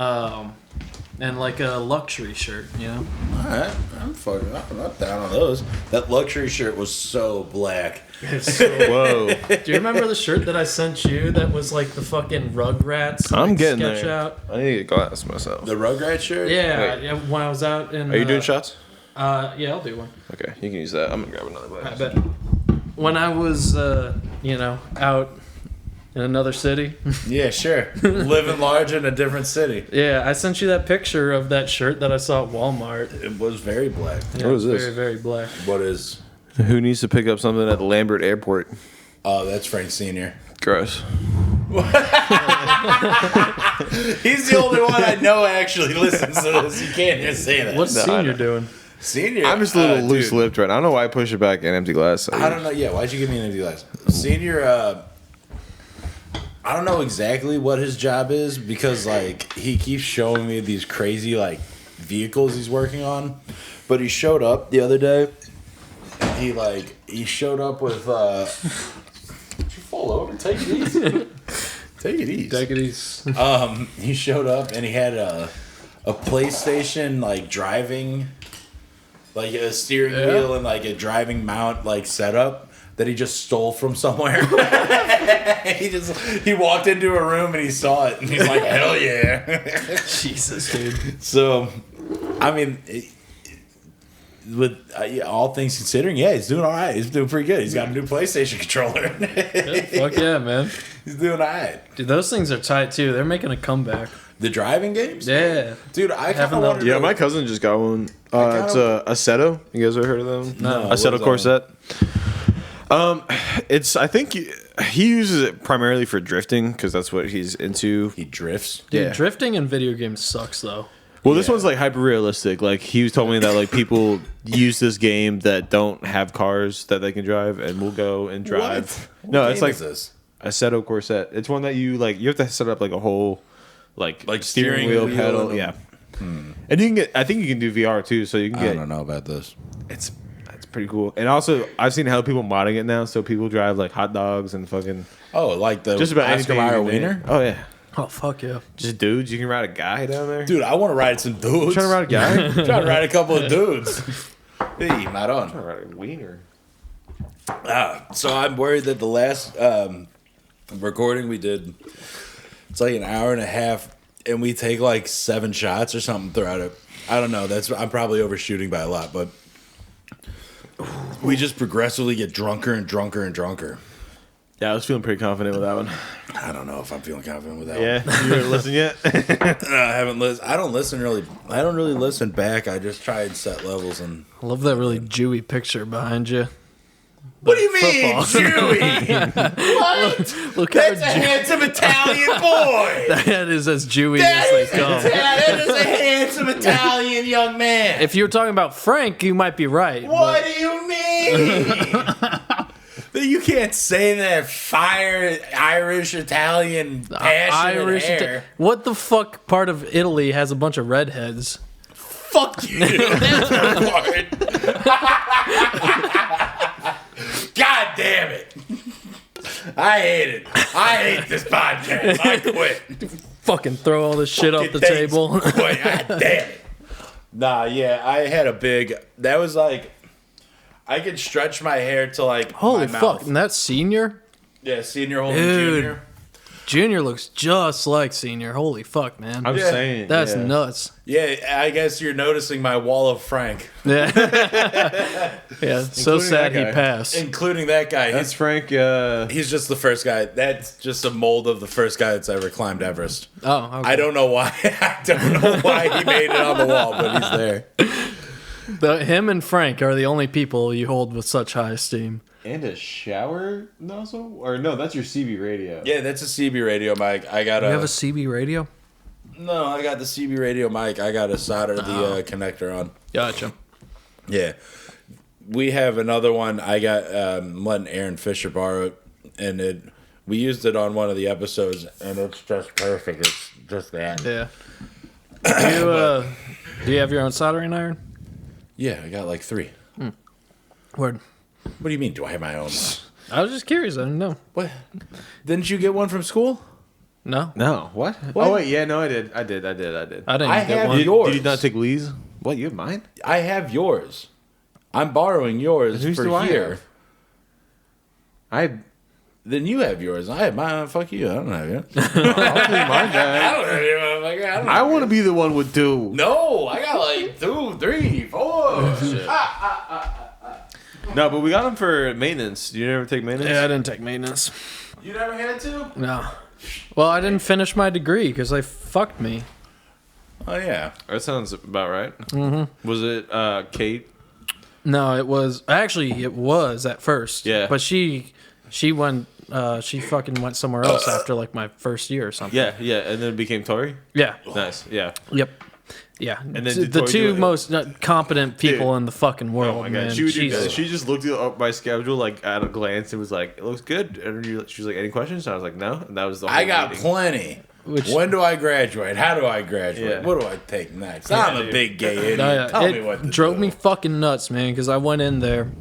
And like a luxury shirt, you know? Alright, I'm not down on those. That luxury shirt was so black. Whoa. Do you remember the shirt that I sent you that was like the fucking Rugrats I'm like, getting sketch there. out? I need to get glass myself. The Rugrat shirt? Yeah, when I was out in... Are you doing shots? Yeah, I'll do one. Okay, you can use that. I'm gonna grab another glass. I bet. When I was, out in another city. Yeah, sure. Living large in a different city. Yeah, I sent you that picture of that shirt that I saw at Walmart. It was very black. Yeah, What is this? Very, very black. What is... Who needs to pick up something at the Lambert Airport? Oh, that's Frank Sr. Gross. He's the only one I know actually listens to this. You can't just say that. What's No, I Senior know. doing? Senior? I'm just a little loose-lipped right now. I don't know why I push it back an empty glass. I don't know. Yeah, why'd you give me an empty glass? Senior, I don't know exactly what his job is because, like, he keeps showing me these crazy, like, vehicles he's working on. But he showed up the other day. He showed up with, you fall over. Take it easy. Take it easy. Take it easy. He showed up and he had a PlayStation, like, driving, like, a steering wheel and, like, a driving mount, like, setup that he just stole from somewhere. He walked into a room and he saw it and he's like, hell yeah. Jesus, dude. So, I mean, with all things considering, yeah, he's doing all right. He's doing pretty good. He's got a new PlayStation controller. Fuck yeah, man. He's doing all right. Dude, those things are tight, too. They're making a comeback. The driving games? Yeah. Dude, I kind Haven't of them. wanted Yeah, to... my cousin just got one. It's a Assetto. You guys ever heard of them? No. Assetto What is that Corset. It's. I think he uses it primarily for drifting because that's what he's into. He drifts. Dude, Yeah. drifting in video games sucks, though. Well, this one's like hyper realistic. Like he was telling me that like people use this game that don't have cars that they can drive, and will go and drive. What No, game it's like is this? Assetto Corset. It's one that you like. You have to set up like a whole like steering wheel pedal. and- Yeah. And you can get. I think you can do VR too, so you can I get. don't know about this. It's pretty cool. And also, I've seen how people modding it now, so people drive like hot dogs and fucking Oh, like the just about Oscar anything. Mayer you can wiener? name. Oh yeah, Oh, fuck yeah. just dudes. You can ride a guy down there. Dude, I want to ride some dudes. trying to ride a guy. Trying to ride a couple of dudes. Hey, not on. Trying to ride a wiener. So I'm worried that the last recording we did, it's like an hour and a half, and we take like 7 shots or something throughout it. I don't know. I'm probably overshooting by a lot, but we just progressively get drunker and drunker and drunker. Yeah, I was feeling pretty confident with that one. I don't know if I'm feeling confident with that Yeah, you haven't listened yet. one. I haven't listened. I don't really listen back. I just try and set levels and. I love that really Jewy picture behind you. What do you mean, football. Jewy? What? Look That's a how handsome Italian boy. that is as Jewy That as is, they come. that is a handsome Italian young man. If you were talking about Frank, you might be right. What do you mean? You can't say that fire Irish Italian passionate hair. What the fuck part of Italy has a bunch of redheads? Fuck you. That's the part. God damn it. I hate it. I hate this podcast. I quit. Fucking throw all this shit off the Thanks. table. Quit. God damn it. Nah, yeah, I had a big. That was like. I could stretch my hair to like Holy my fuck. mouth. And that's Senior? Yeah, senior holding Dude. junior. Junior looks just like Senior. Holy fuck, man. I'm Yeah. saying That's yeah. nuts. Yeah, I guess you're noticing my wall of Frank, Yeah. Yeah. So Including sad that he guy. passed. including that guy. That's Frank. He's just the first guy. That's just a mold of the first guy that's ever climbed Everest. Oh, okay. I don't know why. I don't know why he made it on the wall, but he's there. Him and Frank are the only people you hold with such high esteem. And a shower nozzle? Or no, that's your CB radio. Yeah, that's a CB radio mic. I got You have a CB radio? no. I got the CB radio mic. I got to solder the connector on. Gotcha. Yeah, we have another one. I got letting Aaron Fisher borrow it, and we used it on one of the episodes, and it's just perfect. It's just that. Yeah. Do you have your own soldering iron? Yeah, I got like 3. Word. What do you mean? Do I have my own? I was just curious. I didn't know. What? Didn't you get one from school? No, No, what? What? Oh wait, yeah, no, I did. I didn't I get have one. yours. Did you not take Lee's? What? You have mine? I have yours. I'm borrowing yours And whose for do I here. have? I Then you have yours. I have mine. Fuck you. I don't have yours. I'll take mine back. don't have yours, motherfucker. I don't I want to be the one with two. No, I got like 2, 3, 4. No, but we got them for maintenance. Do you never take maintenance? yeah, I didn't take maintenance. You never had to? No. Well, I didn't finish my degree because they fucked me. Oh yeah. That sounds about right. Mm-hmm. Was it Kate? No, it was at first. Yeah. But she went. She fucking went somewhere else after like my first year or something. Yeah, yeah, and then it became Tori. Yeah. Nice. Yeah. Yep. Yeah. then the did Tori two do it? most competent people Dude. in the fucking world. Oh my god, man. she would do Jesus. that. She just looked up my schedule like at a glance and was like, "It looks good." And she was like, "Any questions?" And I was like, "No." And that was the whole I got meeting. plenty. Which- When do I graduate? How do I graduate? Yeah. What do I take next? I'm a dude. big gay idiot. No, yeah, Tell it me what to drove do. me fucking nuts, man, because I went in there.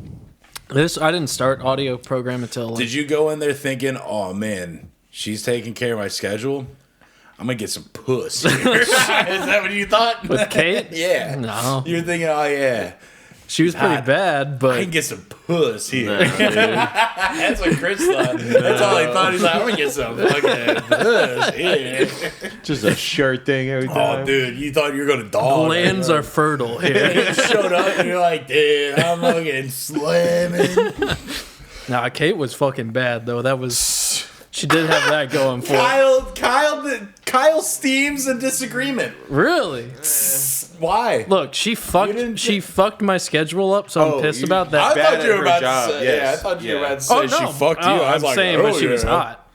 I didn't start audio program until. Did you go in there thinking, oh man, she's taking care of my schedule? I'm gonna get some puss. Is that what you thought? With Kate? Yeah. No. You're thinking, oh yeah, She was pretty God. bad, I but can get some puss here. Nah, dude. That's what Chris thought. That's all he thought. He's like, I'm gonna get some fucking puss here. Just a shirt thing every Oh, time. dude, you thought you were gonna dog. glands are fertile And here. you showed up and you're like, dude, I'm fucking slamming. Nah, Kate was fucking bad though. That was. She did have that going for her. Kyle steams a disagreement. Really? Why? Look, she didn't fucked my schedule up, so I'm Oh, pissed you- about I that. bad thought at you were her about job, to say. yes. Yeah, I thought you were Yeah. about to say she fucked you. I was I'm like, saying, oh, but she was yeah. hot.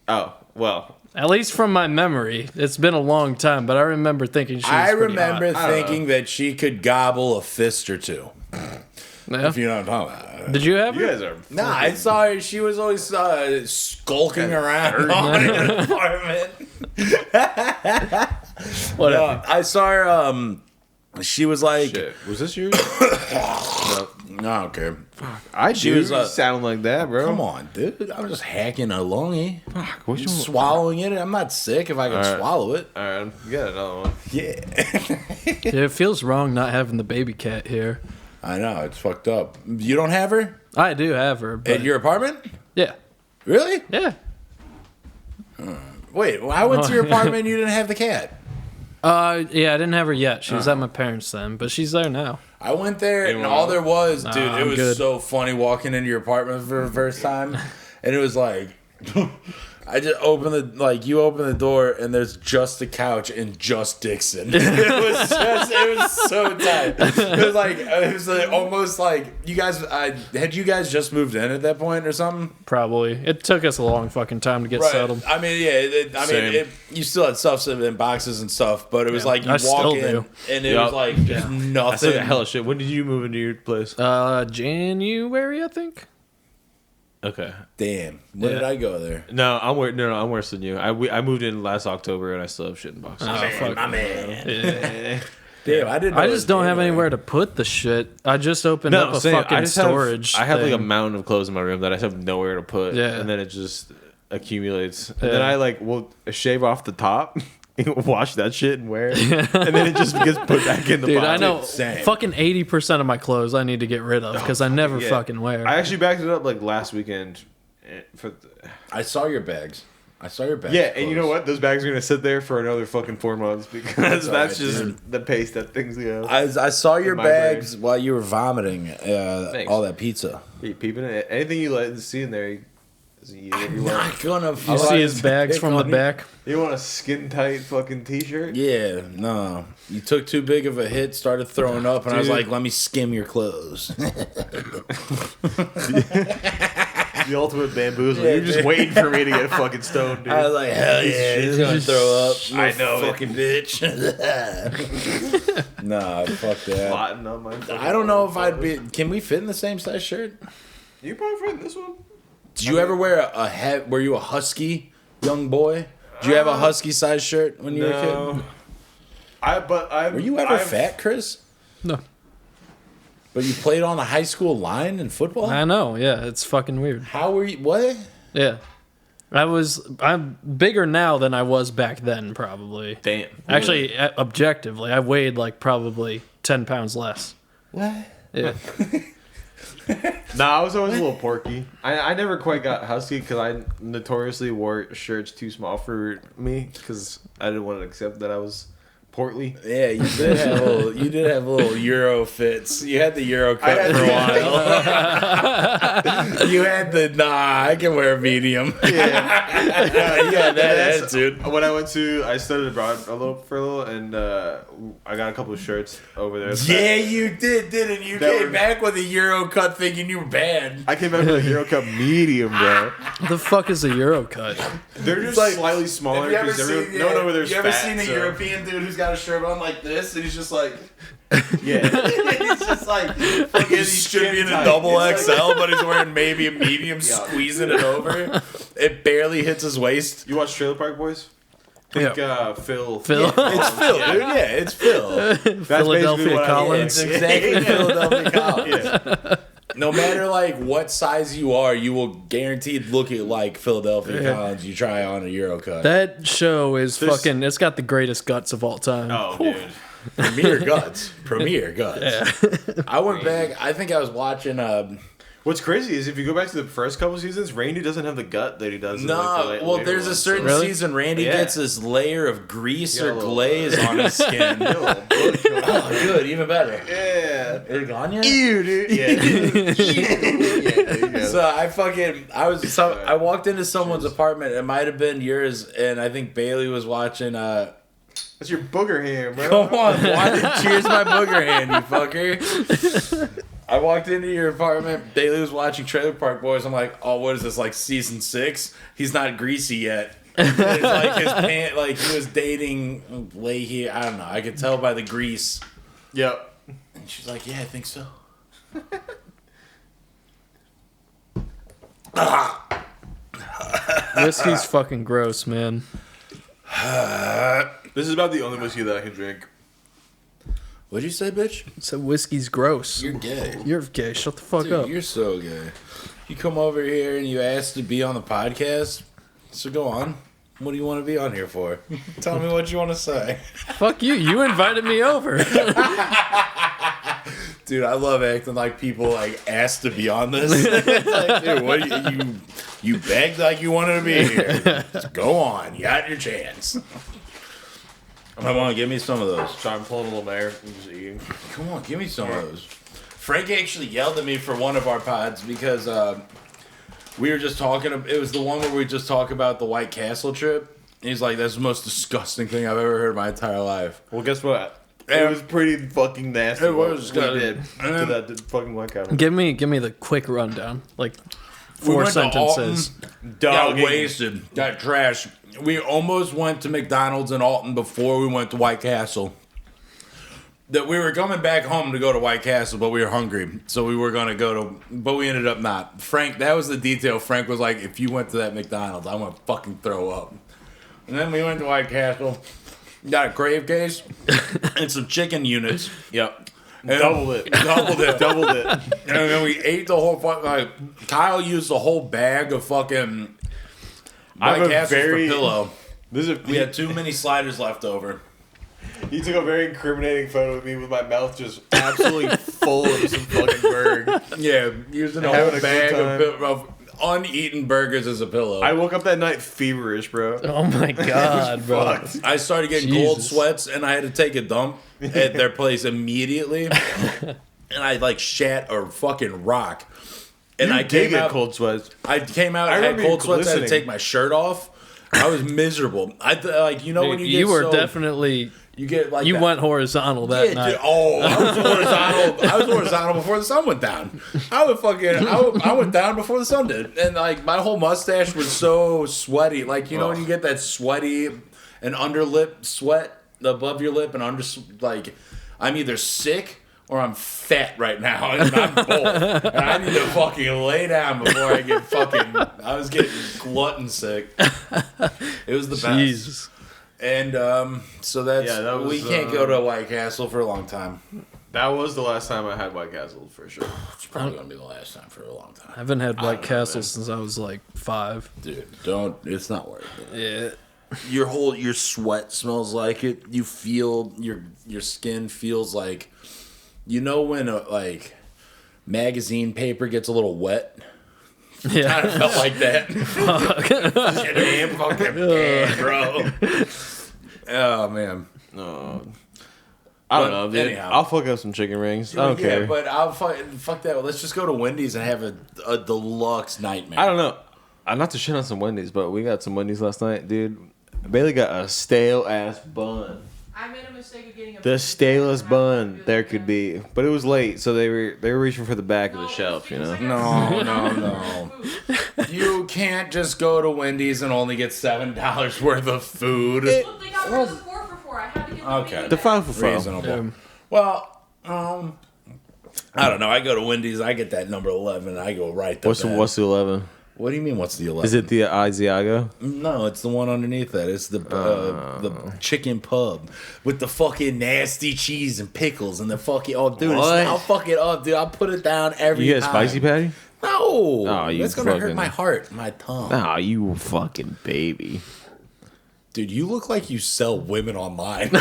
Oh well. At least from my memory, it's been a long time, but I remember thinking she was I pretty remember hot. thinking that she could gobble a fist or two. Yeah. If you know what I'm talking about. Did you have You her? guys are. Nah, I saw her. She was always skulking around in the apartment. Whatever. I saw her. She was like, Shit. Was this yours? No. no, I don't care. I She do was, sound like that, bro. Come on, dude. I'm just hacking a lungy. Fuck. Which one? Swallowing it. I'm not sick if I can Alright. swallow it. All right, you got another one. Yeah. Yeah, it feels wrong not having the baby cat here. I know. It's fucked up. You don't have her I do have her, but at your apartment? yeah, Really? yeah. Wait, I went to your apartment and you didn't have the cat. Yeah, I didn't have her yet. She was at my parents' then, but she's there now. I went there and Anyone all else? there was, dude, it I'm was good. so funny walking into your apartment for the first time. And it was like, I just opened you open the door and there's just the couch and just Dixon. It was so tight. It was like almost like had you guys just moved in at that point or something? Probably. It took us a long fucking time to get settled. I mean, yeah. Same. You still had stuff sitting in boxes and stuff, but it was like you I walk still in do. and it Yup. was like just I nothing. said the hell of shit. When did you move into your place? January, I think. Okay. Damn, when Yeah. did I go there? No, I'm worse than you. I moved in last October and I still have shit in boxes. Oh, fuck. My man. Yeah. Damn, I didn't. Know I it just was don't have January. anywhere to put the shit. I just opened up a same. fucking storage. I have like a thing. mountain of clothes in my room that I just have nowhere to put. Yeah. And then it just accumulates. And Yeah. then I will shave off the top, wash that shit and wear it. And then it just gets put back in the Dude, box. I know same. fucking 80% of my clothes I need to get rid of because I never Yeah. fucking wear. I actually backed it up like last weekend. I saw your bags. Yeah, and you know what? Those bags are gonna sit there for another fucking 4 months because all that's right, just dude. the pace that things go. I saw your my bags while you were vomiting Thanks. all that pizza. You peeping it? Anything you let see in there, you I'm want. not gonna. you see his bags from the back. back? You want a skin tight fucking t-shirt? Yeah, no. You took too big of a hit, started throwing up, and I was Dude. like, let me skim your clothes. The ultimate bamboozle. Yeah, You're just dude. waiting for me to get fucking stoned, dude. I was like, hell yeah, he's gonna throw up. I know it. Fucking bitch. Nah, fuck that. Plotting on my fucking I don't know if I'd be. Can we fit in the same size shirt? You probably fit in this one. Did you ever wear a hat? Were you a husky young boy? Did you have a husky size shirt when you were a kid? Were Were you ever fat, Chris? No. But you played on a high school line in football? I know, yeah. It's fucking weird. How were you? What? Yeah. I'm bigger now than I was back then, probably. Damn. Actually, objectively, I weighed like probably 10 pounds less. What? Yeah. Nah, I was always a little porky. I never quite got husky because I notoriously wore shirts too small for me because I didn't want to accept that I was portly. Yeah, you did have little Euro fits. You had the Euro cut for a while. You had the I can wear a medium. Yeah, you had that attitude. When I studied abroad for a little, and I got a couple of shirts over there. Yeah, you didn't you? Came back with a Euro cut thinking you were bad. I came back with a Euro Cup medium, bro. What the fuck is a Euro cut? They're just like, slightly smaller because no one over there's You ever fat, seen a European dude who's got a shirt on like this and he's just like, yeah, he's just like, he should be in a double XL, but he's wearing maybe a medium, squeezing it over. It barely hits his waist. You watch Trailer Park Boys? Think Phil. Phil. Yeah, it's Phil, dude. Yeah, it's Phil. Philadelphia Collins. It's exactly Philadelphia Collins. Yeah. No matter like what size you are, you will guaranteed look at like Philadelphia Collins. You try on a Euro cut. That show is fucking. It's got the greatest guts of all time. Oh, dude. Premier guts. Yeah. I went back. I think I was watching. What's crazy is if you go back to the first couple seasons, Randy doesn't have the gut that he does. There's a certain season Randy gets this layer of grease or glaze on his skin. Good, even better. Yeah. Is it gone yet? Ew, dude. Yeah. So I walked into someone's apartment. It might have been yours, and I think Bailey was watching. That's your booger hand, bro. Come on, cheers my booger hand, you fucker. I walked into your apartment. Bailey was watching Trailer Park Boys. I'm like, oh, what is this, like season 6? He's not greasy yet. It's like his pant, like he was dating Leahy. I don't know. I could tell by the grease. Yep. And she's like, yeah, I think so. Whiskey's fucking gross, man. This is about the only whiskey that I can drink. What'd you say, bitch? So whiskey's gross. You're gay. You're gay. Shut the fuck up. You're so gay. You come over here and you ask to be on the podcast. So go on. What do you want to be on here for? Tell me what you want to say. Fuck you. You invited me over. Dude, I love acting like people like asked to be on this. It's like, dude, what you begged like you wanted to be here. Just go on. You got your chance. Come on, give me some of those. So I'm pulling a little air and just eating. Come on, give me some of those. Frank actually yelled at me for one of our pods because we were just talking. It was the one where we just talk about the White Castle trip. And he's like, "That's the most disgusting thing I've ever heard in my entire life." Well, guess what? It was pretty fucking nasty. It was what we did to that fucking White Castle. Give me the quick rundown. Like 4 sentences. Got wasted. Got trashed. We almost went to McDonald's in Alton before we went to White Castle. That we were coming back home to go to White Castle, but we were hungry, so we were gonna go to. But we ended up not. Frank, that was the detail. Frank was like, "If you went to that McDonald's, I'm gonna fucking throw up." And then we went to White Castle, got a crave case and some chicken units. Yep. And doubled it. And then we ate the whole fucking. Like, Kyle used the whole bag of fucking White Castles for pillow. We had too many sliders left over. He took a very incriminating photo of me with my mouth just absolutely full of some fucking burger. Yeah, using a whole bag of uneaten burgers as a pillow. I woke up that night feverish, bro. Oh my god, bro. I started getting cold sweats and I had to take a dump at their place immediately. And I like shat a fucking rock. And I came out cold sweats. I came out. I had cold sweats. I had to take my shirt off. I was miserable. When you get you were definitely. You get like you went horizontal that night. I was horizontal. I was horizontal before the sun went down. I went down before the sun did, and like my whole mustache was so sweaty. Like when you get that sweaty and underlip sweat above your lip and under, like I'm either sick or I'm fat right now, and I'm both. And I need to fucking lay down before I get fucking. I was getting glutton sick. It was the best. Jesus. And so we can't go to White Castle for a long time. That was the last time I had White Castle for sure. It's probably gonna be the last time for a long time. I haven't had White Castle since I was like 5. Dude, don't. It's not worth it. Yeah. Your sweat smells like it. You feel your skin feels like, when like magazine paper gets a little wet. Yeah. Kind of felt like that. Damn fucking bad, bro. Oh man. No. I don't know, dude. Anyhow. I'll fuck up some chicken rings. I don't care. But I'll fuck that. Let's just go to Wendy's and have a deluxe nightmare. I don't know. I'm not to shit on some Wendy's, but we got some Wendy's last night, dude. Bailey got a stale ass bun. I made a mistake of getting The stalest bun there could be, but it was late, so they were reaching for the back of the shelf, you know. No. You can't just go to Wendy's and only get $7 worth of food. Look, they got rid of the 4 for 4. I had to get the Okay. The 5 for 5. Reasonable. Well, I don't know. I go to Wendy's, I get that number 11, I go right there. What's the 11? What do you mean? What's the 11? Is it the Asiago? No, it's the one underneath that. It's the chicken pub with the fucking nasty cheese and pickles and the fucking dude, I'll fuck it up, dude. I'll put it down every time. You get a spicy patty? No, Oh, that's gonna hurt my heart, my tongue. Nah, you fucking baby. Dude, you look like you sell women online.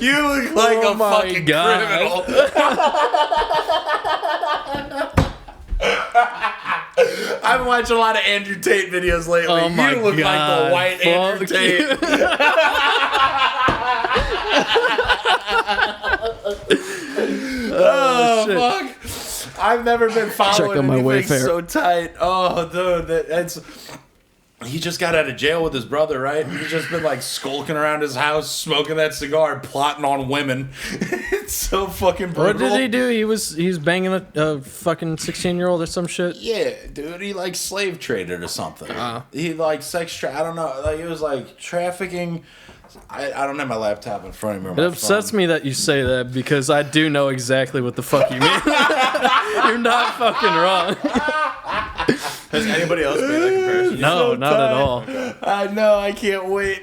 You look like a fucking criminal. I've been watching a lot of Andrew Tate videos lately. Oh my you look like the white Andrew Tate. Oh, shit. fuck. I've never been following on my anything Wayfair. so tight. Oh, dude, that's... He just got out of jail with his brother, right? He's just been like skulking around his house, smoking that cigar, plotting on women. It's so fucking brutal. What did he do? He was banging a fucking 16-year-old or some shit. Yeah, dude, he like slave traded or something. He like I don't know, like it was like trafficking. I don't have my laptop in front of me. Or It my upsets phone. me that you say that because I do know exactly what the fuck you mean. You're not fucking wrong. Has anybody else made that comparison? No, not at all. I know, I can't wait.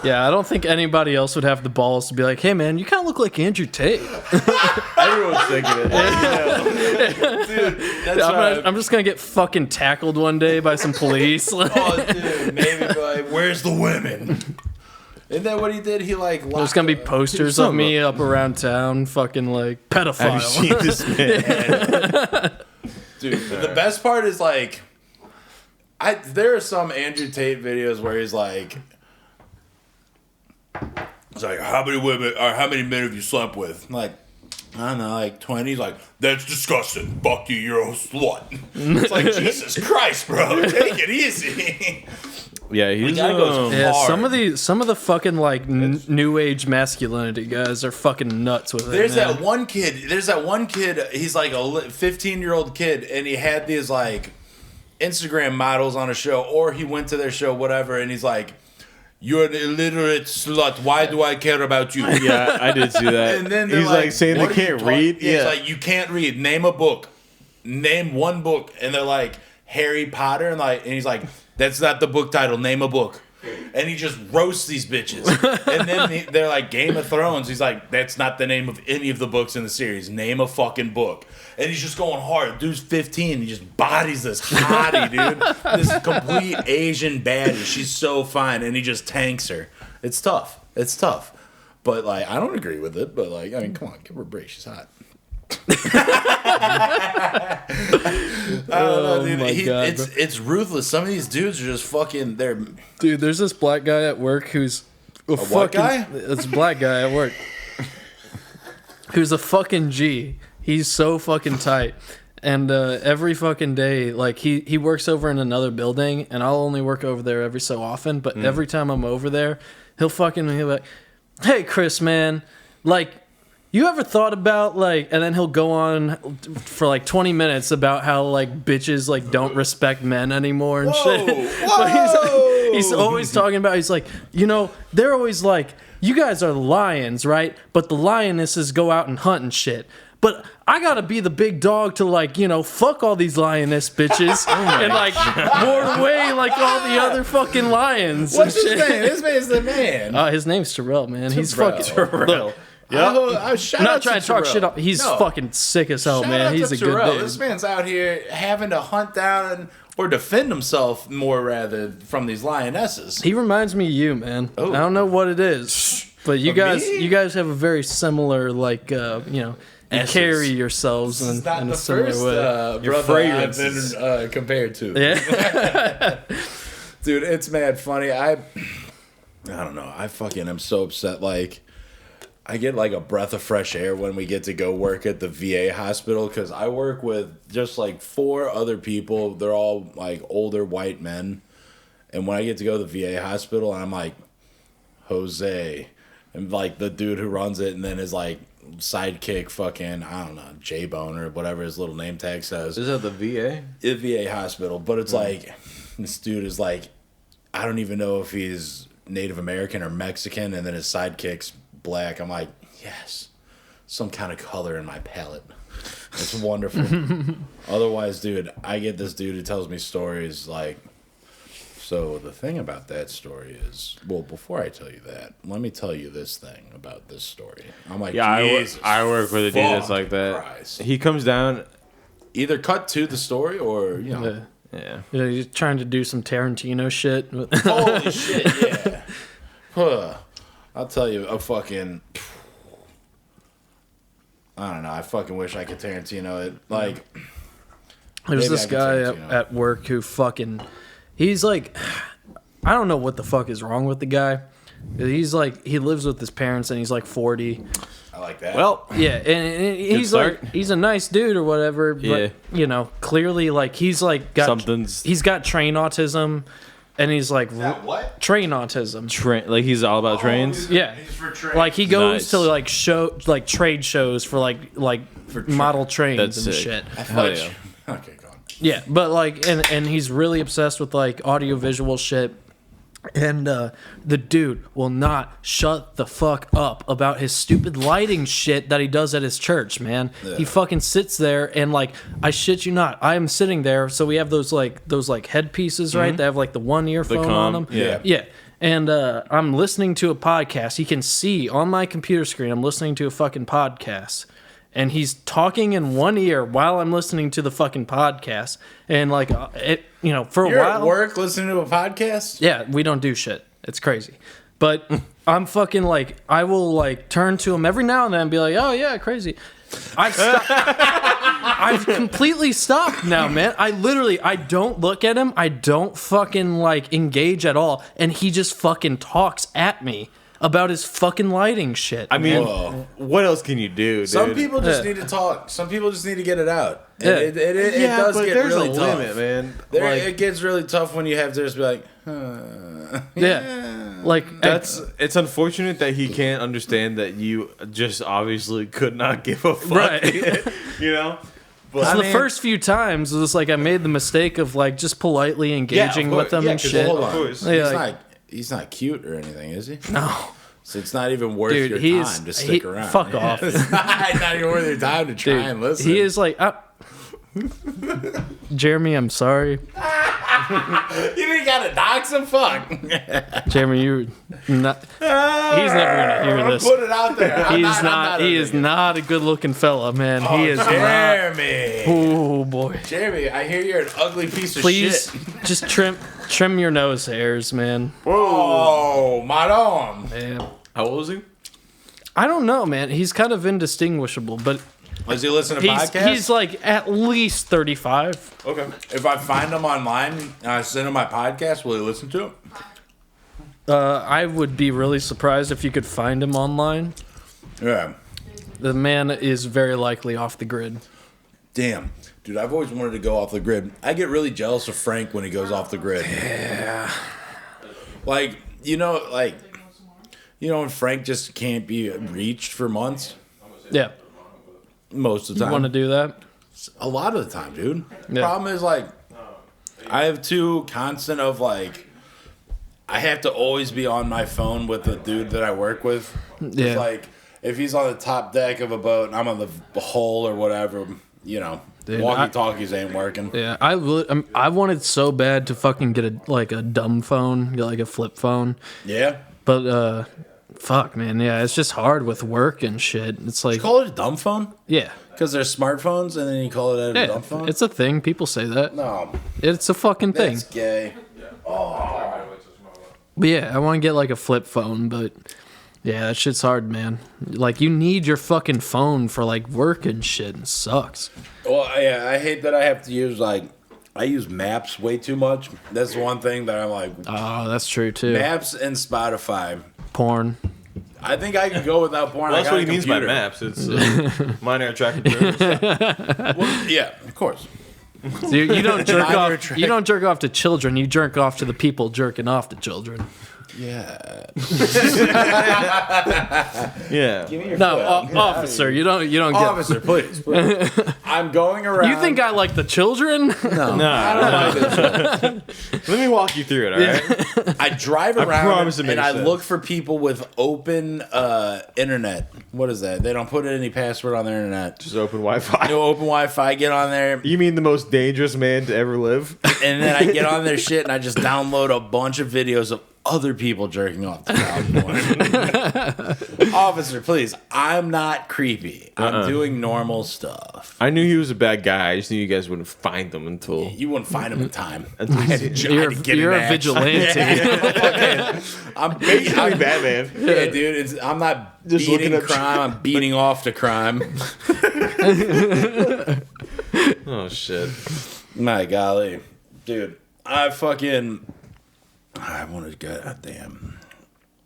Yeah, I don't think anybody else would have the balls to be like, hey man, you kind of look like Andrew Tate. Everyone's thinking it. Dude, that's I'm just gonna get fucking tackled one day by some police. Oh, dude, maybe like, where's the women? Isn't that what he did? He like There's gonna be posters of me up around town, fucking like pedophile. Have you seen this man? Dude, the best part is like, there are some Andrew Tate videos where he's like, how many women or how many men have you slept with? I'm like, I don't know, like 20. He's like, that's disgusting. Fuck you, you're a slut. It's like, Jesus Christ, bro, take it easy. Yeah, he's guy goes Yeah, hard. some of the fucking like new age masculinity guys are fucking nuts with it. There's man. that one kid. He's like a 15-year-old kid, and he had these like Instagram models on a show, or he went to their show, whatever, and he's like, "You're an illiterate slut. Why do I care about you?" Yeah, I did see that. And then they're he's like saying they "What are you can't talking-" read. Yeah, Yeah, it's like, you can't read. Name a book. Name one book, and they're like Harry Potter, and he's like, that's not the book title. Name a book. And he just roasts these bitches. And then they're like, Game of Thrones. He's like, that's not the name of any of the books in the series. Name a fucking book. And he's just going hard. Dude's 15. He just bodies this hottie, dude. This complete Asian baddie. She's so fine. And he just tanks her. It's tough. It's tough. But, like, I don't agree with it. But, like, I mean, come on. Give her a break. She's hot. I don't know, dude. my God, bro. It's ruthless. Some of these dudes are just fucking. They're Dude, there's this black guy at work who's a fucking, what guy? It's a black guy at work who's a fucking G. He's so fucking tight. And every fucking day, like he works over in another building, and I'll only work over there every so often. But every time I'm over there, he'll be like, "Hey, Chris, man, like." You ever thought about like, and then he'll go on for like 20 minutes about how like bitches like don't respect men anymore and shit. But he's always talking about, he's like, they're always like, you guys are the lions, right? But the lionesses go out and hunt and shit. but I gotta be the big dog to like, fuck all these lioness bitches and like ward away like all the other fucking lions. What's and his shit. name? This man's the man. His name's Terrell, man. He's Terrell. fucking. Look, Shout I'm out not trying to talk shit up. He's fucking sick as hell, Shout man. out He's to a good Terrell. dude. This man's out here having to hunt down or defend himself more rather from these lionesses. He reminds me of you, man. Oh. I don't know what it is, but you Of guys, me? you guys have a very similar, like, you Essence. carry yourselves This is in not a the similar first way. brother fragrances. I've been compared to. Yeah, Dude, it's mad funny. I don't know. I fucking am so upset. Like, I get like a breath of fresh air when we get to go work at the VA hospital because I work with just like 4 other people. They're all like older white men. And when I get to go to the VA hospital, I'm like, Jose. And like the dude who runs it and then his like sidekick fucking, I don't know, J-Bone or whatever his little name tag says. Is that the VA? The VA hospital. But it's like, this dude is like, I don't even know if he's Native American or Mexican, and then his sidekick's black. I'm like, yes, some kind of color in my palette. It's wonderful. Otherwise, dude, I get this dude who tells me stories like, so the thing about that story is, well, before I tell you that, let me tell you this thing about this story. I'm like, Yeah, Jesus I work with a dude that's fuck like that. Christ. He comes down. Either cut to the story or, you know. Yeah. You're trying to do some Tarantino shit. Holy shit, yeah. Huh. I'll tell you, a fucking... I don't know. I fucking wish I could Tarantino it. Like, There's maybe this I could guy Tarantino. at work who fucking, he's like, I don't know what the fuck is wrong with the guy. He's like, he lives with his parents and he's like 40. I like that. Well, Yeah, and he's start. like, he's a nice dude or whatever. But, Yeah. Clearly, like, he's like got he's got train autism, and he's like what? train autism. like he's all about trains. Yeah, He's for trains. like he goes Nice. to like trade shows for like model trains That's and sick. shit. Hell yeah. Okay, go on. Yeah, but like, and he's really obsessed with like audiovisual shit. And the dude will not shut the fuck up about his stupid lighting shit that he does at his church, man. He fucking sits there and like, I shit you not, I am sitting there. So we have those headpieces, right? They have like the one earphone on them. yeah. Yeah. And I'm listening to a podcast. You can see on my computer screen, I'm listening to a fucking podcast. And he's talking in one ear while I'm listening to the fucking podcast. And like, for a You're while. at work listening to a podcast? Yeah, we don't do shit. It's crazy. But I'm fucking like, I will like turn to him every now and then and be like, oh yeah, crazy. I've completely stopped now, man. I don't look at him. I don't fucking like engage at all. And he just fucking talks at me about his fucking lighting shit. I mean, Whoa. what else can you do, dude? Some people just Yeah. need to talk. Some people just need to get it out. And Yeah. it does but get there's really a tough. limit, man. It gets really tough when you have to just be like, yeah. Like, It's unfortunate that he can't understand that you just obviously could not give a fuck. Right. You know? so I the mean- first few times, it was like I made the mistake of like just politely engaging with them and 'cause shit. Hold on. Of course. Yeah, He's not cute or anything, is he? No. So it's not even worth Dude, your he is. time to stick around. Fuck off. It's not even worth your time to try Dude, and listen. he is like, Jeremy, I'm sorry. You didn't gotta dox him? Fuck. Jeremy, you're not. He's never gonna hear this. Put it out there. He's not. He is not a good-looking fella, man. He is not. Jeremy. Oh boy. Jeremy, I hear you're an ugly piece of Please, shit. just trim your nose hairs, man. Oh, madam. Yeah. How old is he? I don't know, man. He's kind of indistinguishable, but Does he listen to podcasts? he's like at least 35. Okay. If I find him online and I send him my podcast, will he listen to it? I would be really surprised if you could find him online. Yeah. The man is very likely off the grid. Damn. Dude, I've always wanted to go off the grid. I get really jealous of Frank when he goes off the grid. Yeah. Like, when Frank just can't be reached for months? Yeah. Most of the You time. want to do that? A lot of the time, dude. Yeah. Problem is, like, I have too constant of, like, I have to always be on my phone with the dude that I work with. It's Yeah. like, if he's on the top deck of a boat and I'm on the hull or whatever, you know, Dude, walkie-talkies ain't working. Yeah, I wanted so bad to fucking get a dumb phone, like a flip phone. Yeah. But fuck, man, yeah, it's just hard with work and shit. It's like You call it a dumb phone? yeah, Because they're smartphones and then you call it a yeah, dumb phone? it's a thing. People say that. No, It's a fucking thing. that's gay. But yeah, I want to get like a flip phone, but yeah, that shit's hard, man. Like you need your fucking phone for like work and shit. And it sucks. Well, yeah, I hate that I have to use, like, I use Maps way too much. That's one thing that I'm like, Oh, that's true too. Maps and Spotify. Porn. I think I could go without porn. Well, I that's got what a he means by computer. maps. It's minor attracted stuff. Well, yeah, of course. So you don't jerk Minor off. attract- You don't jerk off to children. You jerk off to the people jerking off to children. Yeah. Yeah. Give me your No, phone. officer, you don't get. Officer, please. I'm going around. You think I like the children? No. No, I don't like this. let me walk you through it, all right? I drive around promise it and makes I sense. look for people with open internet. What is that? They don't put any password on their internet. Just open Wi-Fi. No open Wi-Fi. Get on there, You mean the most dangerous man to ever live? and then I get on their shit and I just download a bunch of videos of other people jerking off to child porn. Officer, please. I'm not creepy. I'm doing normal stuff. I knew he was a bad guy. I just knew you guys wouldn't find him until... You wouldn't find him in time. until I had to get You're an a axe. vigilante. I'm I'm beating. Batman. Yeah, dude. I'm not Just beating looking up- crime. I'm beating off to crime. Oh, shit. My golly, dude. I wanted to get. Damn.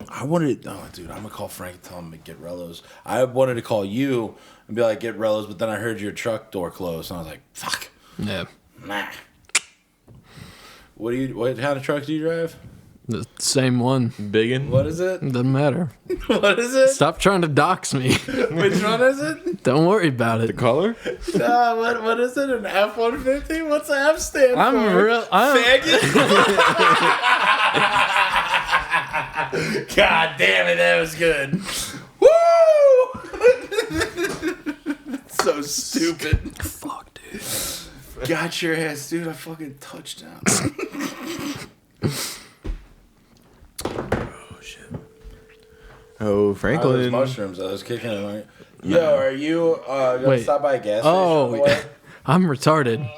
I wanted. Oh, dude. I'm gonna call Frank and tell him to get Rellos. I wanted to call you and be like, get Rellos, but then I heard your truck door close, and I was like, fuck. Yeah, Nah. What kind of truck do you drive? the same one. Biggin? What is it? Doesn't matter. What is it? Stop trying to dox me. Which one is it? Don't worry about The it. color? What is it? An F-150? What's the F stand I'm for? real. Faggot? God damn it, that was good. Woo! So stupid. Fuck, dude. Got your ass, dude. I fucking touchdown. Oh, Those Franklin. mushrooms, I was kicking it. Like, yo, are you gonna Wait. stop by a gas station? on the Oh, way? I'm retarded.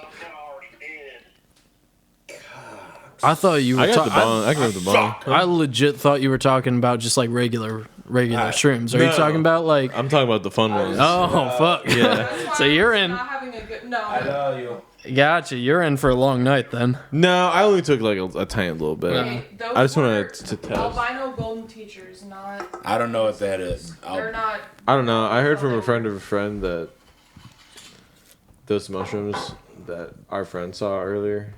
I thought you were. I got the bone. I can have the bone. I legit thought you were talking about just like regular shrooms. Are you no. talking about like? I'm talking about the fun ones. Oh fuck. Yeah. That's why So you're I'm in. Not having a good. No. I know you. Gotcha. You're in for a long night then. No, I only took like a tiny little bit. Okay, those I just were wanted to test. albino golden teachers, not. I don't know what that is. They're not. I don't know. I heard from a friend of a friend that those mushrooms that our friend saw earlier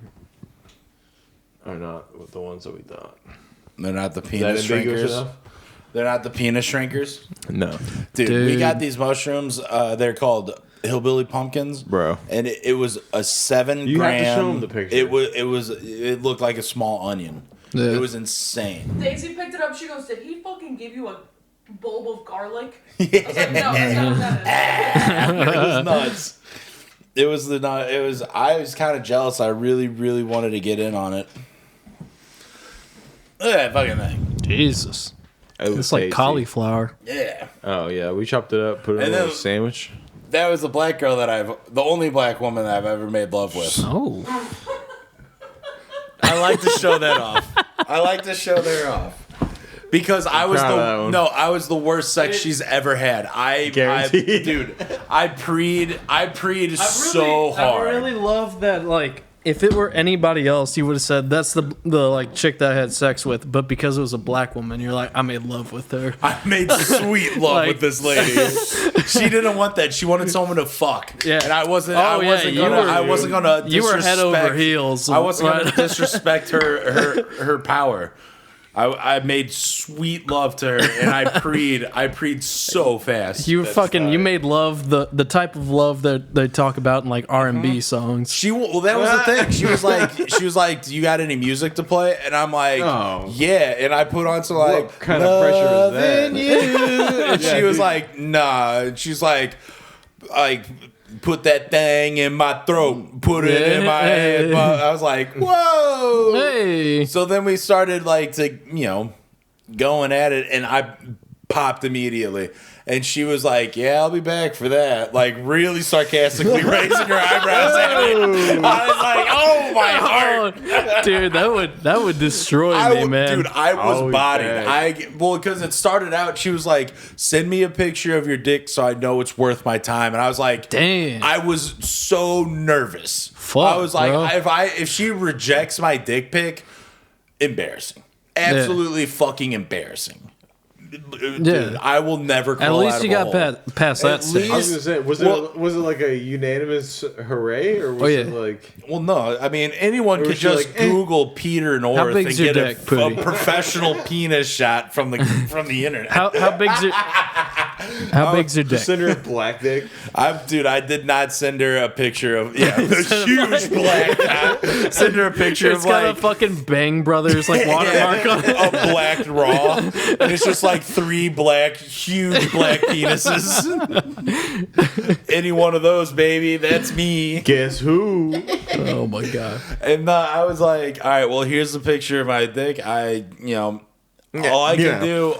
are not the ones that we thought. They're not the Is that penis ambiguous shrinkers. enough? They're not the penis shrinkers. No, Dude, we Dude. got these mushrooms. They're called hillbilly pumpkins, bro. and it was a 7 You have to gram. show 'em the picture. It looked like a small onion. Yeah. It was insane. Daisy picked it up. She goes, "Did he fucking give you a bulb of garlic?" I was like, "No, that's not what that is." It was nuts. I was kind of jealous. I really, really wanted to get in on it. Look at that fucking thing. Jesus. It was It's like tasty. cauliflower. Yeah. Oh yeah, we chopped it up, put it in And a little then- sandwich. That was the black girl the only black woman that I've ever made love with. Oh. I like to show that off. I like to show that off. Because I was proud of that one. I was the worst sex she's ever had. Guaranteed. Dude, I preed so hard. I really love that. Like, if it were anybody else, you would have said that's the like chick that I had sex with. But because it was a black woman, you're like, I made love with her. I made sweet love Like- with this lady. She didn't want that. She wanted someone to fuck. Yeah. And I wasn't. Oh, I yeah, wasn't you gonna. were- I wasn't gonna. You were head over disrespect- heels. I wasn't gonna Right. disrespect her power. I made sweet love to her, and I preed so fast. You made love the type of love that they talk about in like R&B songs. That was the thing. She was like, "Do you got any music to play?" And I'm like, "Yeah." And I put on some like, what kind of pressure is that? You. And she was like, "Nah." And she's like, put that thing in my throat, put it in my head. I was like, "Whoa!" Hey. So then we started going at it, and I popped immediately. And she was like, "Yeah, I'll be back for that." Like, really sarcastically raising her eyebrows at it. I was like, "Oh, my heart." Dude, that would destroy me, man. Dude, I was bodied. Because it started out, she was like, "Send me a picture of your dick so I know it's worth my time." And I was like, damn. I was so nervous. Fuck, I was like, bro. if she rejects my dick pic, embarrassing. Absolutely fucking embarrassing. Dude, I will never crawl At least out you of a got hole. past that At stage. I was gonna say, was it like a unanimous hooray, or was it like? Well, no. I mean, anyone could was she just like, Google Peter North and big's your get dick, a Pootie? professional penis shot from the internet. How big's your dick? Send her a black dick. I did not send her a picture of a huge black dot. Send her a picture It's of got like a fucking Bang Brothers like watermark on it. a black raw, and it's just like 3 huge black penises. Any one of those, baby, that's me. Guess who? Oh my god. And I was like, all right, well, here's the picture of my dick. All I can do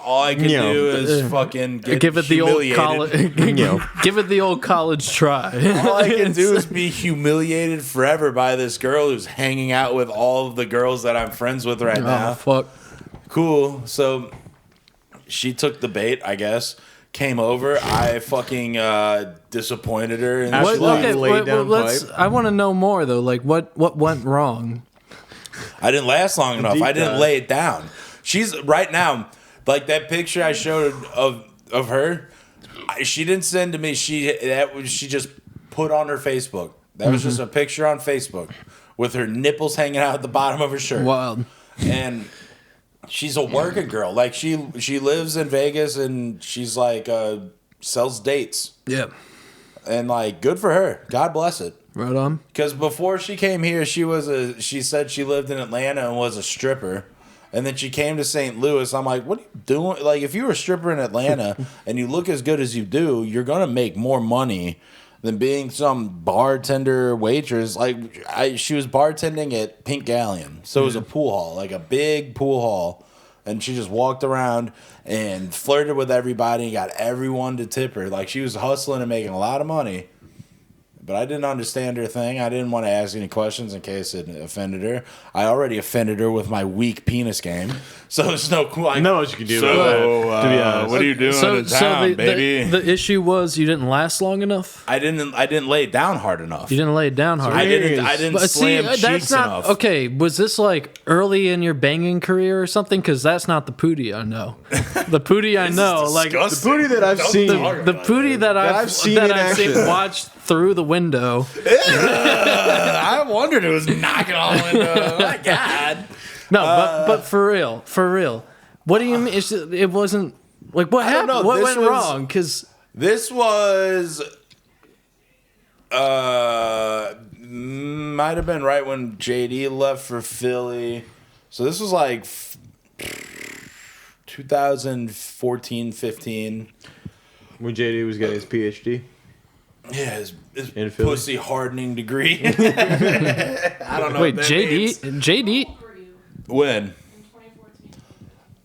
is fucking Give it the old humiliated. college. Give it the old college try. All I can do is be humiliated forever by this girl who's hanging out with all of the girls that I'm friends with right now. Oh fuck. Cool. So she took the bait, I guess. Came over. I fucking disappointed her. And I want to know more though. Like what went wrong? I didn't last long enough. I didn't dive. lay it down. She's right now, like that picture I showed of her. She didn't send to me. She just put on her Facebook. That was just a picture on Facebook with her nipples hanging out at the bottom of her shirt. Wild. And she's a working girl. Like she lives in Vegas and she's like sells dates. Yeah. And like good for her. God bless it. Right on. Because before she came here, she said she lived in Atlanta and was a stripper. And then she came to St. Louis. I'm like, what are you doing? Like, if you were a stripper in Atlanta and you look as good as you do, you're going to make more money than being some bartender waitress. Like, she was bartending at Pink Galleon. So it was a pool hall, like a big pool hall. And she just walked around and flirted with everybody and got everyone to tip her. Like, she was hustling and making a lot of money. But I didn't understand her thing. I didn't want to ask any questions in case it offended her. I already offended her with my weak penis game. So there's no cool. I know what you can do. What are you doing in town, baby? The issue was you didn't last long enough. I didn't lay it down hard enough. You didn't lay it down hard. I didn't But slam that's cheeks not enough. okay. Was this like early in your banging career or something? Because that's not the Pootie I know. The Pootie I know, like The booty that I've seen. the Pootie that I've seen in action. watched through the window. I wondered it was knocking on the window. Oh my God. No, but for real. What do you mean? It wasn't like what happened? know. What This went was- wrong? Because This was might have been right when JD left for Philly. So this was like 2014, 15. When JD was getting his PhD. Yeah, his In Philly? pussy hardening degree. I don't know. wait, what that means. JD. How old were you When? in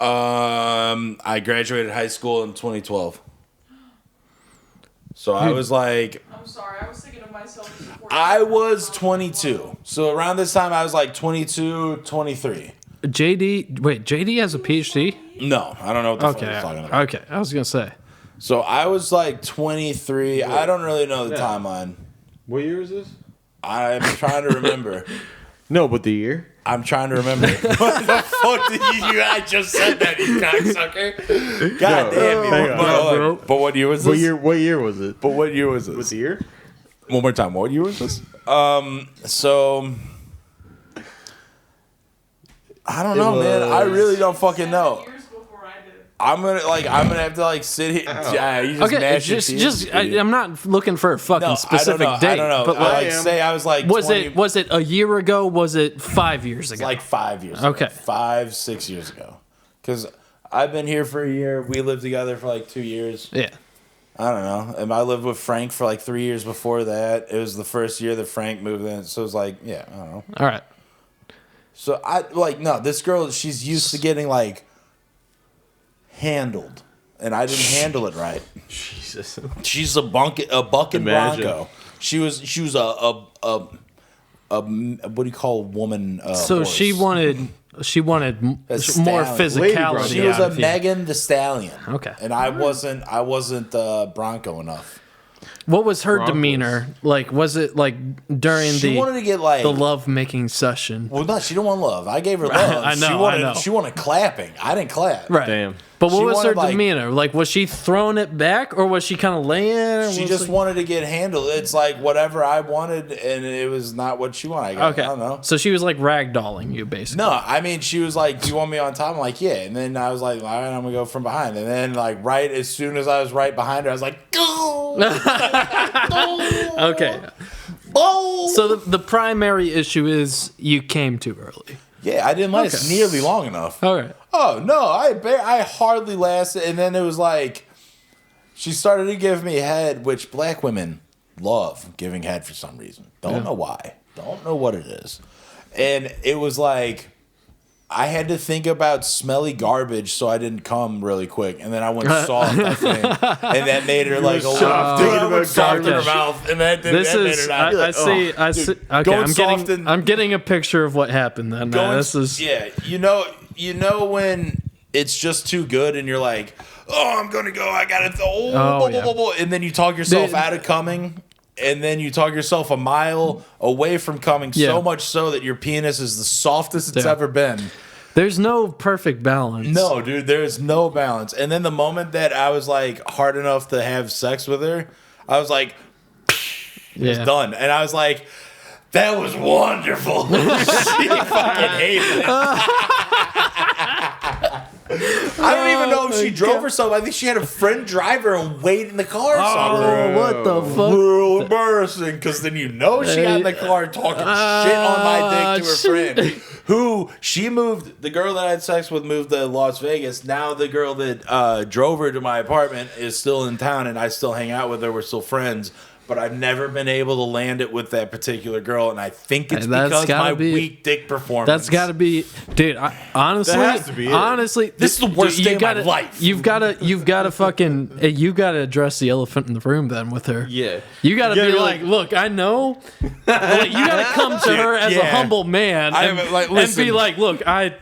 2014? I graduated high school in 2012. So I was like, I'm sorry, I was thinking of myself as a 14. I was 22. So around this time, I was like 22, 23. JD has a PhD. No, I don't know what the fuck Okay, I'm talking about. okay. I was gonna say. So I was like 23. I don't really know the timeline. What year is this? I'm trying to remember. No, but the year. I'm trying to remember. What the fuck did you? I just said that, you cocksucker. God damn hang you. on. But what year was this? What year was it? But what year was this? What's the year? One more time. What year was this? So I don't know, man. I really don't fucking know. Years before I did. I'm gonna have to like sit here. Yeah, you just Okay, mash your just, teeth, just idiot. I'm not looking for a fucking specific date. I don't know. But like, am. say I was like, was 20, it a year ago? Was it 5 years ago? like 5 years? Okay. ago. 5-6 years ago. Because I've been here for a year. We lived together for like 2 years. yeah. I don't know. And I lived with Frank for like 3 years before that. It was the first year that Frank moved in. So it was like, yeah, I don't know. All right. So I like no. This girl, she's used to getting like handled, and I didn't handle it right. Jesus. She's a bucking Imagine. bronco. She was a what do you call a woman? So horse? she wanted more A stallion. Lady physicality. Bronco. She was out a of you. Megan the Stallion. Okay. And I wasn't Bronco enough. What was her Broncos. demeanor like? Was it like during She wanted to get like the love making session? Well, no, she didn't want love. I gave her love. I know, She wanted, I know. She wanted clapping. I didn't clap. Right. Damn. But what She was her wanted, like- demeanor? Like, was she throwing it back, or was she kind of laying? Or She was just like- wanted to get handled. It's like whatever I wanted, and it was not what she wanted. Okay. I don't know. So she was like ragdolling you, basically. No, I mean, she was like, "Do you want me on top?" I'm like, "Yeah." And then I was like, "All right, I'm gonna go from behind." And then, like, right as soon as I was right behind her, I was like, "Go!" Okay. Oh! So the primary issue is you came too early. Yeah, I didn't last Okay. nearly long enough. All right. Oh no, I hardly lasted, and then it was like she started to give me head, which black women love giving head for some reason. Don't know why. Don't know what it is. And it was like I had to think about smelly garbage so I didn't come really quick, and then I went soft, I think, and that made her like a soft little. thinking I went about soft in her garbage. mouth, and that did, This that made is. her not. I see. I see. Okay. going soft and- I'm getting a picture of what happened then. Going- This is. yeah, you know when it's just too good and you're like, oh, I'm gonna go, I gotta and then you talk yourself Dude. out of coming, and then you talk yourself a mile away from coming, Yeah. so much so that your penis is the softest it's Yeah. ever been. There's no perfect balance. No, dude, there's no balance. And then the moment that I was like hard enough to have sex with her, I was like, Yeah. it's done. And I was like, that was wonderful. She fucking hated it. I don't even know if she drove herself. I think she had a friend drive her and wait in the car or something. Oh, what the fuck? Real embarrassing, because then you know she got in the car talking shit on my dick to her shit. friend. Who she moved, the girl that I had sex with moved to Las Vegas. Now the girl that drove her to my apartment is still in town, and I still hang out with her. We're still friends. But I've never been able to land it with that particular girl, and I think it's That's because gotta my be- weak dick performance. That's got to be, dude. Honestly, That has to be it. honestly, This is the worst you day of my gotta- life. You've got to fucking, you got to address the elephant in the room then with her. Yeah. You got to You be gotta, like, look, I know. Like, you got to come to her as a Yeah. humble man I- and, like, and listen. be like, look, I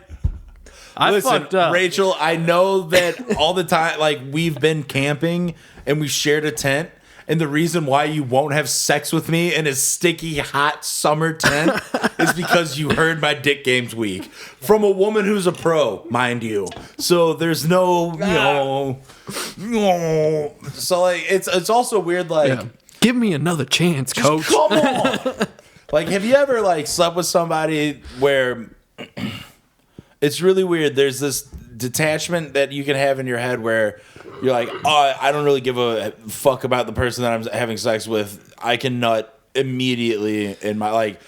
Listen, fucked up. Rachel, I know that all the time, like, we've been camping and we shared a tent. And the reason why you won't have sex with me in a sticky, hot summer tent is because you heard my dick game's weak. From a woman who's a pro, mind you. So there's no, So, like, it's also weird, like, Yeah. Give me another chance, coach. come on. Like, have you ever, like, slept with somebody where it's really weird? There's this detachment that you can have in your head where you're like, oh, I don't really give a fuck about the person that I'm having sex with. I can nut immediately in my, like,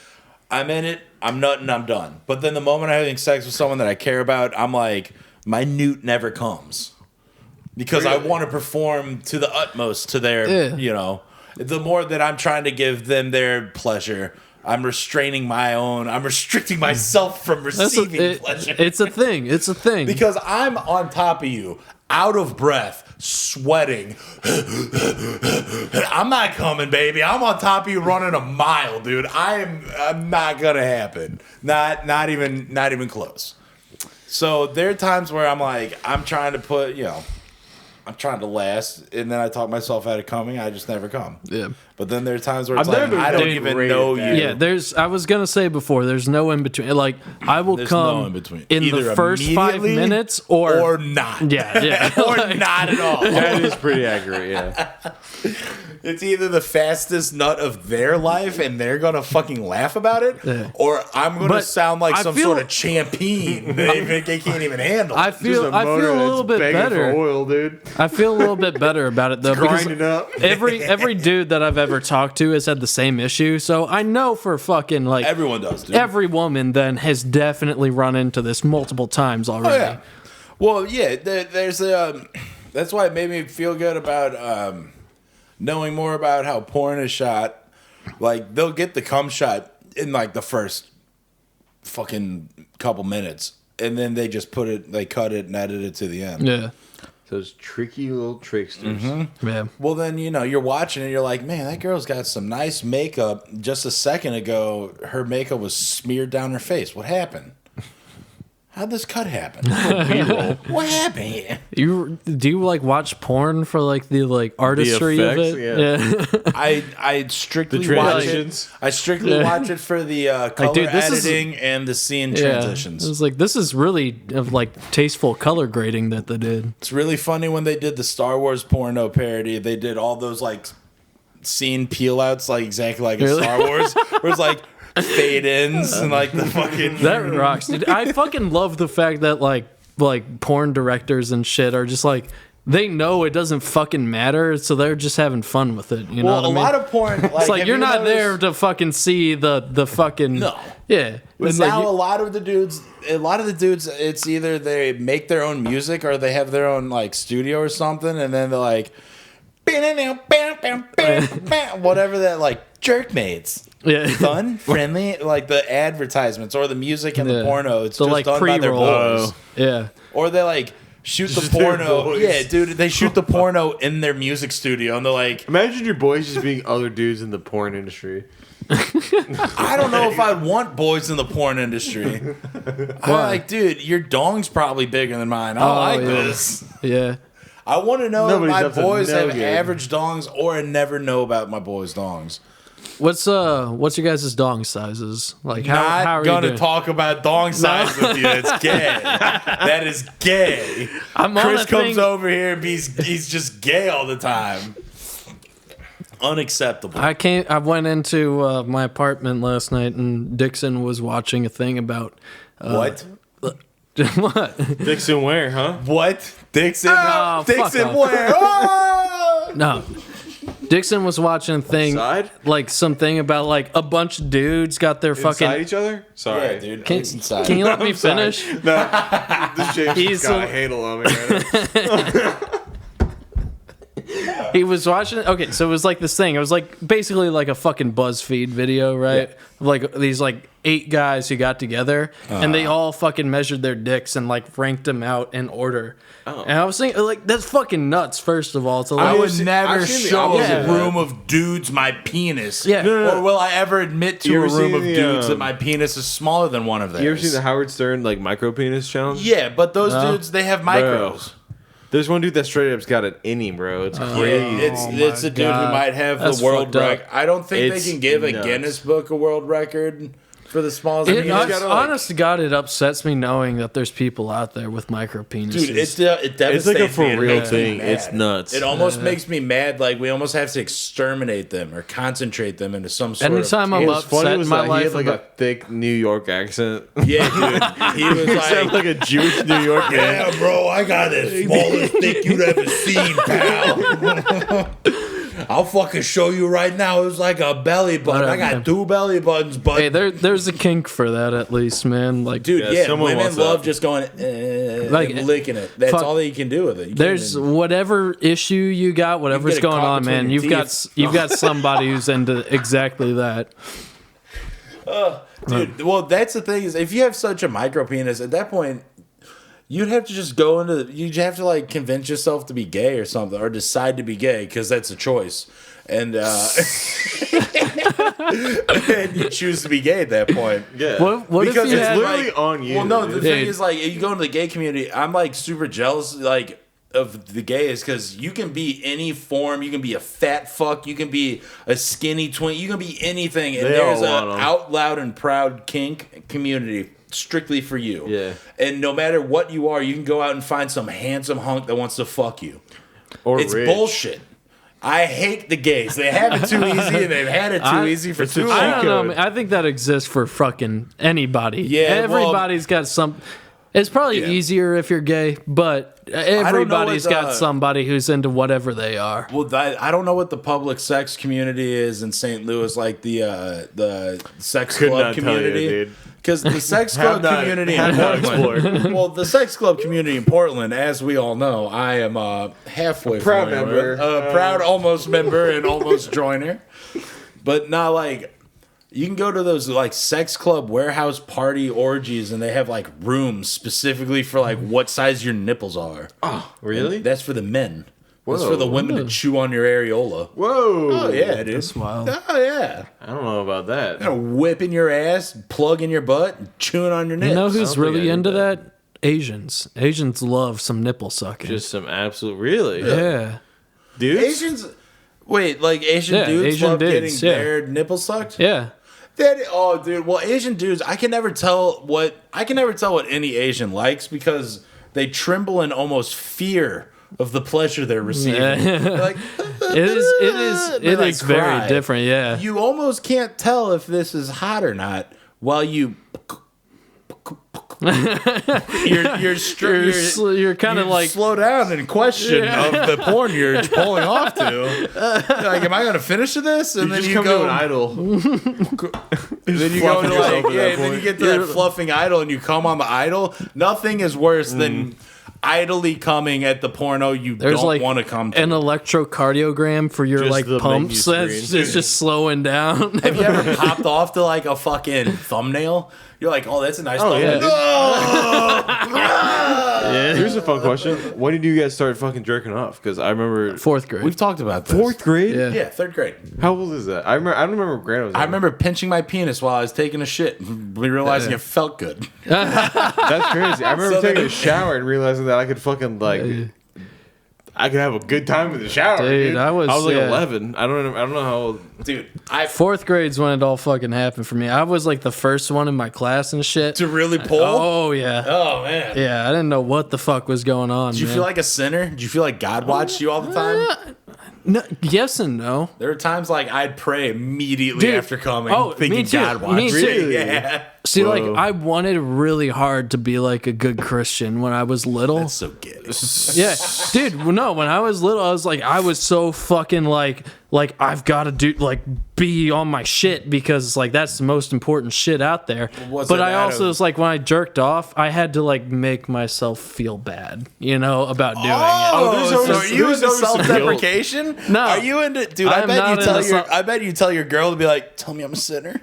I'm in it, I'm nutting, I'm done. But then the moment I'm having sex with someone that I care about, I'm like, my newt never comes. Because I want to perform to the utmost to their, Yeah. The more that I'm trying to give them their pleasure, I'm restraining I'm restricting myself from receiving pleasure. It's a thing. It's a thing. Because I'm on top of you, out of breath, sweating. I'm not coming, baby. I'm on top of you running a mile, dude. I'm not gonna happen. Not even close. So there are times where I'm like, I'm trying to put, I'm trying to last, and then I talk myself out of coming. I just never come. Yeah. But then there are times where it's I've like, never I don't been even rated know that. you. Yeah, I was gonna say before, there's no in between. Like I will There's come no in between. in Either the first 5 immediately minutes or not. yeah, or like- not at all. That is pretty accurate. Yeah. It's either the fastest nut of their life and they're gonna fucking laugh about it, or I'm gonna But sound like I some feel- sort of champion they can't even handle. I feel a little bit better. For oil, dude. I feel a little bit better about it though because Grinding up. every dude that I've ever talked to has had the same issue. So I know for fucking like Everyone does, dude. every woman then has definitely run into this multiple times already. Oh, yeah. Well, yeah. There's that's why it made me feel good about knowing more about how porn is shot. Like they'll get the cum shot in like the first fucking couple minutes, and then they just they cut it and edit it to the end. Yeah. Those tricky little tricksters. Yeah. Well, then, you're watching it, you're like, man, that girl's got some nice makeup. Just a second ago, her makeup was smeared down her face. What happened? How'd this cut happen? What happened here? Do you like watch porn for like the like artistry of effects, it? yeah. I strictly The watch it. transitions. I strictly watch it for the color dude, this is- editing and the scene Yeah. transitions. It was like this is really of like tasteful color grading that they did. It's really funny when they did the Star Wars porno parody. They did all those like scene peel outs, like exactly like in Really? Star Wars, where it's like fade ins and like the fucking That rocks, dude. I fucking love the fact that like porn directors and shit are just like they know it doesn't fucking matter, so they're just having fun with it. You know Well, what I a mean? lot of porn. Like, It's like have you're you not noticed- there to fucking see the fucking No. Yeah. But It's now like a lot of the dudes, it's either they make their own music or they have their own like studio or something, and then they're like, whatever that like jerkmates. yeah. Fun, friendly, like the advertisements or the music in the Yeah. porno. It's The, just like, done by their pre-roll. boys. Yeah. Or they like shoot the Just their porno. boys. Yeah, dude, they shoot the porno in their music studio, and they're like, Imagine your boys just being other dudes in the porn industry. I don't know if I'd want boys in the porn industry. I'm like, dude, your dong's probably bigger than mine. I don't like yeah. this. Yeah. I want to know Nobody's if my up to boys no have good. average dongs, or I never know about my boys' dongs. What's your guys' dong sizes? Like how Not are you gonna doing? talk about dong size with you. It's gay. That is gay. I'm on Chris a comes thing- over here and he's just gay all the time. Unacceptable. I went into my apartment last night and Dixon was watching a thing about What? what? Dixon where, huh? What? Dixon? Oh, fuck Dixon off. where? Oh! No. Dixon was watching a thing Side? like something about like a bunch of dudes got their Inside fucking each other? Sorry. Yeah, dude. Can, It's inside. can you let me I'm sorry. finish? No, this James He's got a- a handle on me right now. He was watching. Okay, so it was like this thing. It was like basically like a fucking BuzzFeed video, right? Of like these like 8 guys who got together and they all fucking measured their dicks and like ranked them out in order. Oh. And I was thinking, like, that's fucking nuts. First of all, to I like, would seen- never I've seen the show opposite a of that. room of dudes my penis. Yeah. No, no. Or will I ever admit to You a ever room seen of the, dudes that my penis is smaller than one of theirs? You ever seen the Howard Stern like micro penis challenge? Yeah, but those No. dudes, they have micros. There's one dude that straight up's got an innie, bro. It's crazy. It's a dude God. who might have That's the world fucked up. record. I don't think It's they can give a nuts. Guinness Book a world record for the smallest it, penis. honest to God, it upsets me knowing that there's people out there with micro penises. Dude, it devastates It's like a for me. It real makes me thing. mad. It's nuts. It almost makes me mad. Like we almost have to exterminate them or concentrate them into some sort Anytime of. I'm What's upset funny in was my that he life, had like about- a thick New York accent. Yeah, dude. He was He sounded like, like a Jewish New York man. "Yeah, bro, I got the smallest dick you'd ever seen, pal. I'll fucking show you right now. It was like a belly button. I got 2 belly buttons, but hey, there's a kink for that at least, man. Like, dude, Yeah, yeah, someone women wants love that. just going Like, and licking it. That's fuck. all that you can do with it. You can't there's even- whatever issue you got, whatever's get a going cock on, between man. your You've got somebody who's into exactly that. Dude, well, that's the thing is, if you have such a micro penis, at that point, you'd have to just go into. You'd have to like convince yourself to be gay or something, or decide to be gay because that's a choice, and and you choose to be gay at that point. Yeah. What if Because you it's had literally on you, Well, no, the dude. thing Dude. is, like, if you go into the gay community, I'm like super jealous. Like, of the gays because you can be any form. You can be a fat fuck. You can be a skinny twink. You can be anything. And there's an out loud and proud kink community strictly for you. Yeah. And no matter what you are, you can go out and find some handsome hunk that wants to fuck you. It's rich. Bullshit. I hate the gays. They have it too easy, and they've had it too easy for too long. I don't know. Man. I think that exists for fucking anybody. Yeah, everybody's got some. It's probably easier if you're gay, but everybody's got somebody who's into whatever they are. Well, I don't know what the public sex community is in St. Louis, like the sex club community. Because the sex club community in Portland, well, the sex club community in Portland, as we all know, I am halfway proud member, member. Proud almost member, and almost joiner. But not like. You can go to those like sex club warehouse party orgies and they have like rooms specifically for like what size your nipples are. Oh, really? And that's for the men. That's for the women to chew on your areola. Whoa. Oh yeah, dude. That's wild. Oh yeah. I don't know about that. You know, whipping your ass, plugging your butt, and chewing on your nips. You know who's I don't think really I into did that? Asians. Asians love some nipple sucking. Just some absolute, really? yeah. Dudes? Asians. Wait, like Asian dudes Asian love dudes, getting their nipples sucked? Yeah. Dude. Well, Asian dudes, I can never tell what any Asian likes because they tremble in almost fear of the pleasure they're receiving. They're like, it is very different. Yeah. You almost can't tell if this is hot or not while you. You're kind of like slow down and question of the porn you're pulling off to. Like, am I going to finish this? And then just you come go to an idol. then you go to like, then you get to that fluffing idol and you come on the idol. Nothing is worse than idly coming at the porno you don't want to come to. An electrocardiogram for your Just like the pumps menu that's screen. just slowing down. Have you ever popped off to like a fucking thumbnail? You're like, oh, that's a nice thumbnail. Yeah. Here's a fun question. When did you guys start fucking jerking off? Because I remember... 4th grade. We've talked about this. 4th grade? Yeah. 3rd grade. How old is that? I don't remember what grade I was in. I remember pinching my penis while I was taking a shit and realizing it felt good. That's crazy. I remember So taking then- a shower and realizing that I could fucking like... I could have a good time in the shower, dude. I was like 11. I don't know how old... Dude, 4th grade's when it all fucking happened for me. I was like the first one in my class and shit. to really pull? Oh yeah. Oh, man. Yeah, I didn't know what the fuck was going on. Did you man. feel like a sinner? Did you feel like God watched you all the time? No, yes and no. There were times like I'd pray immediately Dude, after coming, oh, thinking me too, God watched me too. Really? Yeah. See, Whoa. like I wanted really hard to be like a good Christian when I was little. That's so gay. Yeah, dude. Well, no, when I was little, I was so fucking like I've got to do like be on my shit because like that's the most important shit out there. Was But it I out also of- was like when I jerked off, I had to like make myself feel bad, about doing it. Oh, so are you there's into always some self-deprecation? No. Are you into... Dude, I'm not into self- I bet you tell your girl to be like, tell me I'm a sinner.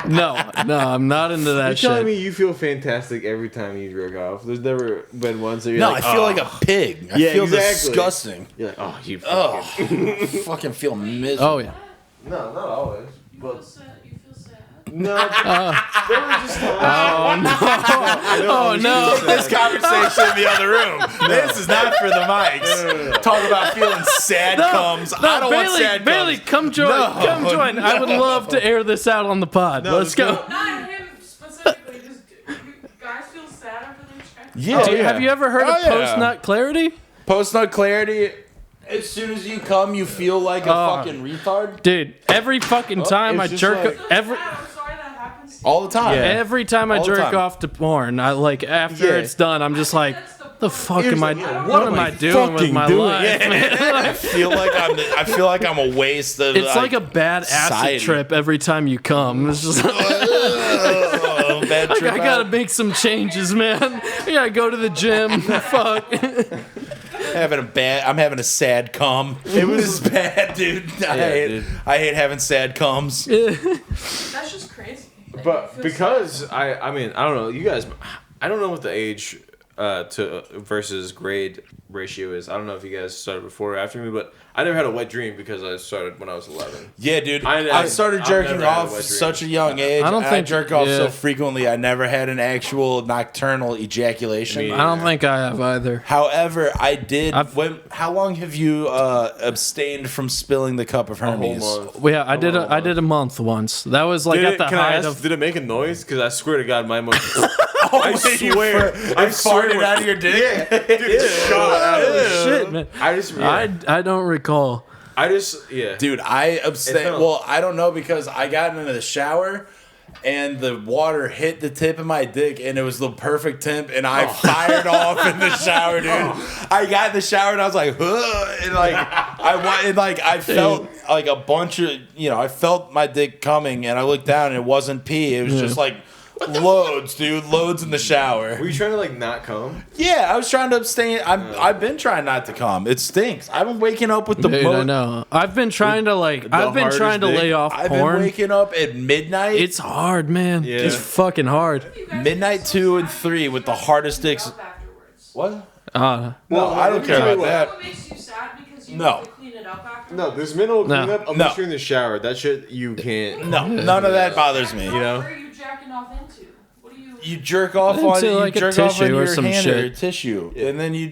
No, I'm not into that You're shit. telling me you feel fantastic every time you jerk off? There's never been once that you're No, like, I feel "Oh." like a pig. I Yeah, feel exactly. disgusting. You're like, oh, you Oh, fucking... fucking feel miserable. Oh yeah. No, not always. You feel sad? No, there were just times. Oh no. This conversation in the other room. This is not for the mics. Talk about feeling sad comes. I don't want sad Bailey, comes. come join. No, come join. I would love to air this out on the pod. Let's go. Not him specifically. Just guys feel sad after they check. Yeah. Dude, have you ever heard of post-nut clarity? Post-nut clarity. As soon as you come, you feel like a fucking retard. Dude, every fucking time I it's just jerk like- So every sad. I'm sorry that happens. to All the time. Yeah. every time I All the jerk time. off to porn, I like after Yeah. it's done, I'm just like, That's the fuck am I? what What am I doing with fucking my doing? life? I feel like I'm a waste of. It's like a bad acid society. trip every time you come. It's just like, bad trip I gotta out. make some changes, man. I gotta go to the gym. Fuck. I'm having a sad cum. It was bad, dude. dude. I hate having sad cums. That's just crazy. Like, you But feel because I mean, I don't know, you guys, I don't know what the age to versus grade ratio is. I don't know if you guys started before or after me, but I never had a wet dream because I started when I was 11. Yeah, dude. I started jerking off at such a young age. I don't think jerk off so frequently. I never had an actual nocturnal ejaculation. I don't think I have either. However, I did. How long have you abstained from spilling the cup of Hermes? Well, yeah, I did a month once. That was like at the height of. Did it make a noise? Because I swear to God, my emotions. I swear, I farted out of your dick. Yeah, dude, it shot out of me. Shit, man. I don't recall. Dude, I abstained. Well, I don't know because I got into the shower and the water hit the tip of my dick and it was the perfect temp and I fired off in the shower, dude. I got in the shower and I was like, huh, and I felt like a bunch of, I felt my dick coming and I looked down and it wasn't pee. It was just like loads, dude. Loads in the shower. Were you trying to like not come? Yeah, I was trying to abstain. I've been trying not to come. It stinks. I've been waking up with the Dude, I know. I've been trying to lay off porn. I've been waking up at midnight. It's hard, man. Yeah. It's fucking hard. Midnight 2 and 3 with the hardest dicks. What? No, I don't care about that. What makes you sad because you No. have to clean it up after? No, there's minimal cleanup unless No. you're in the shower. That shit you can't. No, none of that bothers me. You know? Where are you jacking off into? What do you? You jerk off Into on like a you jerk off tissue on or your some hand shit. or tissue, and then you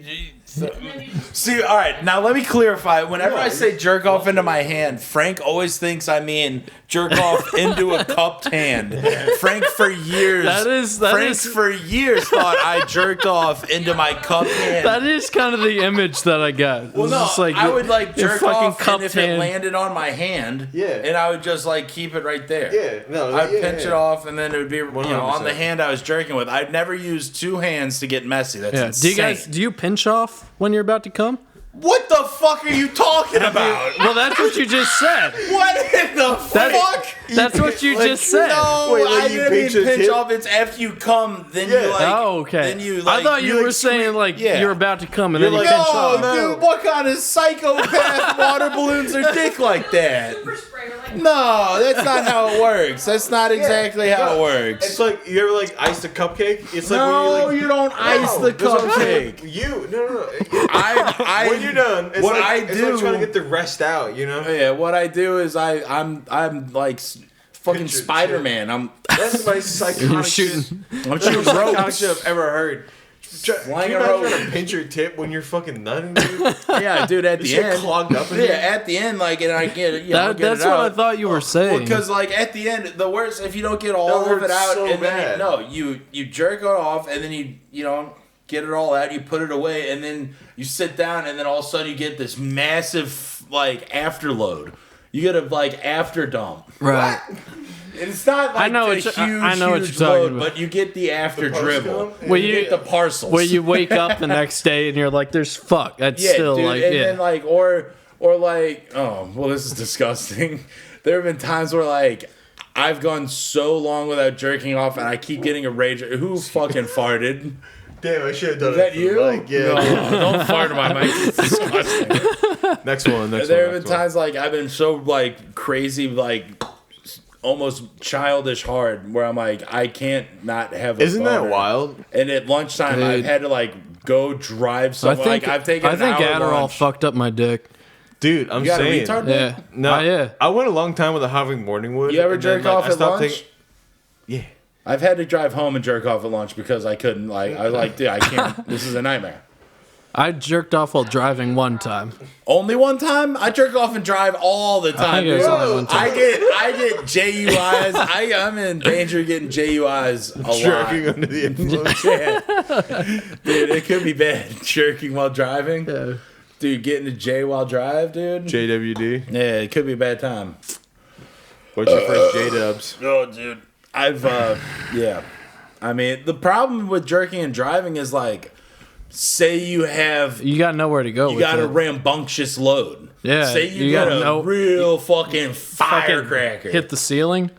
And then you just see. All right, now let me clarify. Whenever I say jerk off into my hand, Frank always thinks I mean jerk off into a cupped hand. Frank for years, Frank for years thought I jerked off into my cupped hand. That is kind of the image that I got. Well, no, I would like your jerk fucking off, and cupped if hand. it landed on my hand, and I would just like keep it right there. Yeah, no, I'd pinch it off, and then it would be on 100%. the hand I was jerking with. I'd never use two hands to get messy. That's insane. Do you pinch off when you're about to come? What the fuck are you talking about? Well, that's what you just said. What in the fuck? That's what you just said. No, Wait, like I you didn't mean pinch a pinch tip? off. It's after you come, then you like. Oh, okay. Then you like. I thought you were saying like you're about to come and then you pinch off. No, dude, what kind of psychopath water balloons are dick like that? super sprayer like. No, that's not how it works. That's not exactly how it works. It's like you ever like iced a cupcake. It's like No, when you you don't ice the that's what I'm saying. cupcake. No. When you're done, it's what like, I it's do- like trying to get the rest out. You know. Yeah, what I do is I'm like fucking Pinch it, Spider-Man. That's my psychotic shooting. shit. I'm That's the shooting most psychotic ropes. shit I've ever heard. Flying Can a you rope. imagine trying to pinch your tip when you're fucking nutting, dude? Yeah, dude. At the shit end, clogged up in yeah, here? at the end, like, and I get it. You know, I'll get That's it what I out. thought you were saying. Because like at the end, the worst if you don't get all That of it hurts out, so and then bad. you jerk it off, and then you know get it all out, you put it away, and then you sit down, and then all of a sudden you get this massive like afterload. You get a like after dump. Right. And it's not like I know a what huge, you- I know what huge you're talking load, about. but you get the after dribble. Well, you get the parcels. Where you wake up the next day and you're like, "There's fuck." That's still dude, like, and yeah. then like or like, oh well, this is disgusting. There have been times where like I've gone so long without jerking off, and I keep getting a rage. Who fucking farted? Damn, I should have done Is it. that for you? the mic. Yeah. No, don't fart in my mic. It's disgusting. Next one. There have been times like I've been so like crazy, like almost childish hard, where I'm like, I can't not have. Isn't that boner. wild? And at lunchtime, Dude. I've had to like go drive I somewhere. think Like I've taken. I think an hour Adderall lunch. fucked up my dick. Dude, I'm You got a saying. retard? Yeah. No, yeah. I went a long time without having morning wood. You ever and then, jerk like, off I at stopped lunch? taking- Yeah. I've had to drive home and jerk off at lunch because I couldn't. Like I was like, dude, I can't. This is a nightmare. I jerked off while driving one time. Only one time? I jerk off and drive all the time. think it was dude. only one time. I get JUIs. I'm in danger of getting JUIs a Jerking lot. under the influence. Yeah. Dude, it could be bad. Jerking while driving. Yeah. Dude, getting a J while drive, dude. JWD. Yeah, it could be a bad time. What's your first J-dubs? Oh, dude. I've, yeah. I mean, the problem with jerking and driving is like, say you have, You got nowhere to go. you with got a it. rambunctious load. Yeah, Say you, you got gotta a know- real fucking firecracker. Hit the ceiling.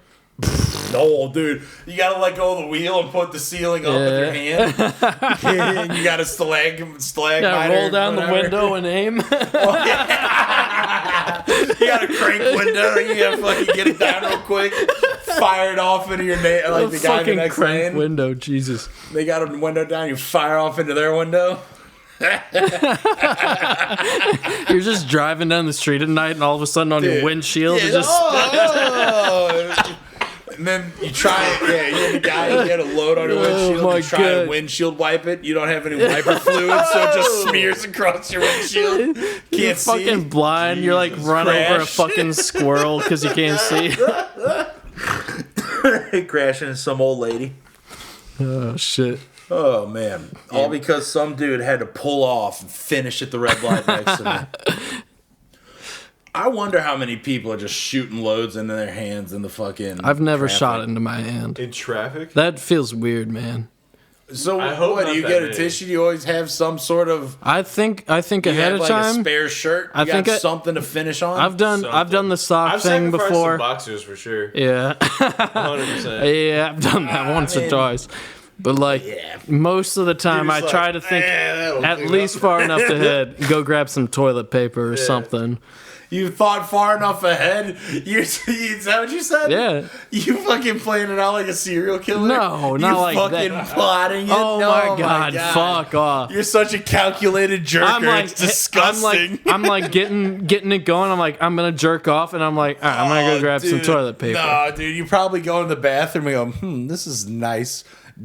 No, dude. You gotta let go of the wheel and put the ceiling up with your hand. And you gotta stalagmite. Yeah, roll or down the whatever. window and aim. You gotta crank window. You gotta fucking get it down real quick. fire it off into your like the guy in the next crank lane. window, Jesus. They got a window down. You fire off into their window. You're just driving down the street at night, and all of a sudden on your windshield, it just And then you try it. Yeah, you're the guy. You had a load on your windshield. my You try and God. windshield wipe it. You don't have any wiper fluid, so it just smears across your windshield. you're Can't see. fucking blind. You're like run over a Crash. fucking squirrel because you can't see. Crashing into some old lady. Oh shit. Oh man! All because some dude had to pull off and finish at the red light next to me. I wonder how many people are just shooting loads into their hands in the fucking. I've never traffic. shot into my hand. In traffic? That feels weird, man. So I hope what? not Do you that get a many. tissue? Do you always have some sort of? I think You ahead have of like a time. spare shirt. You I think got something to finish on. I've done the sock I've thing sacrificed before. some boxers for sure. Yeah. 100%. Yeah, I've done that once or twice. But like most of the time I just try like, to think that'll at clean least up." far enough ahead, go grab some toilet paper or something. You thought far enough ahead. Is that what you said? Yeah. You fucking playing it out like a serial killer? No, not you like fucking that. plotting it. Oh, No, my god, fuck off. You're such a calculated jerker. It's disgusting. I'm like getting it going. I'm like, I'm gonna jerk off and I'm like, all right, I'm gonna go grab some dude. toilet paper. No, dude, you probably go in the bathroom and go, this is nice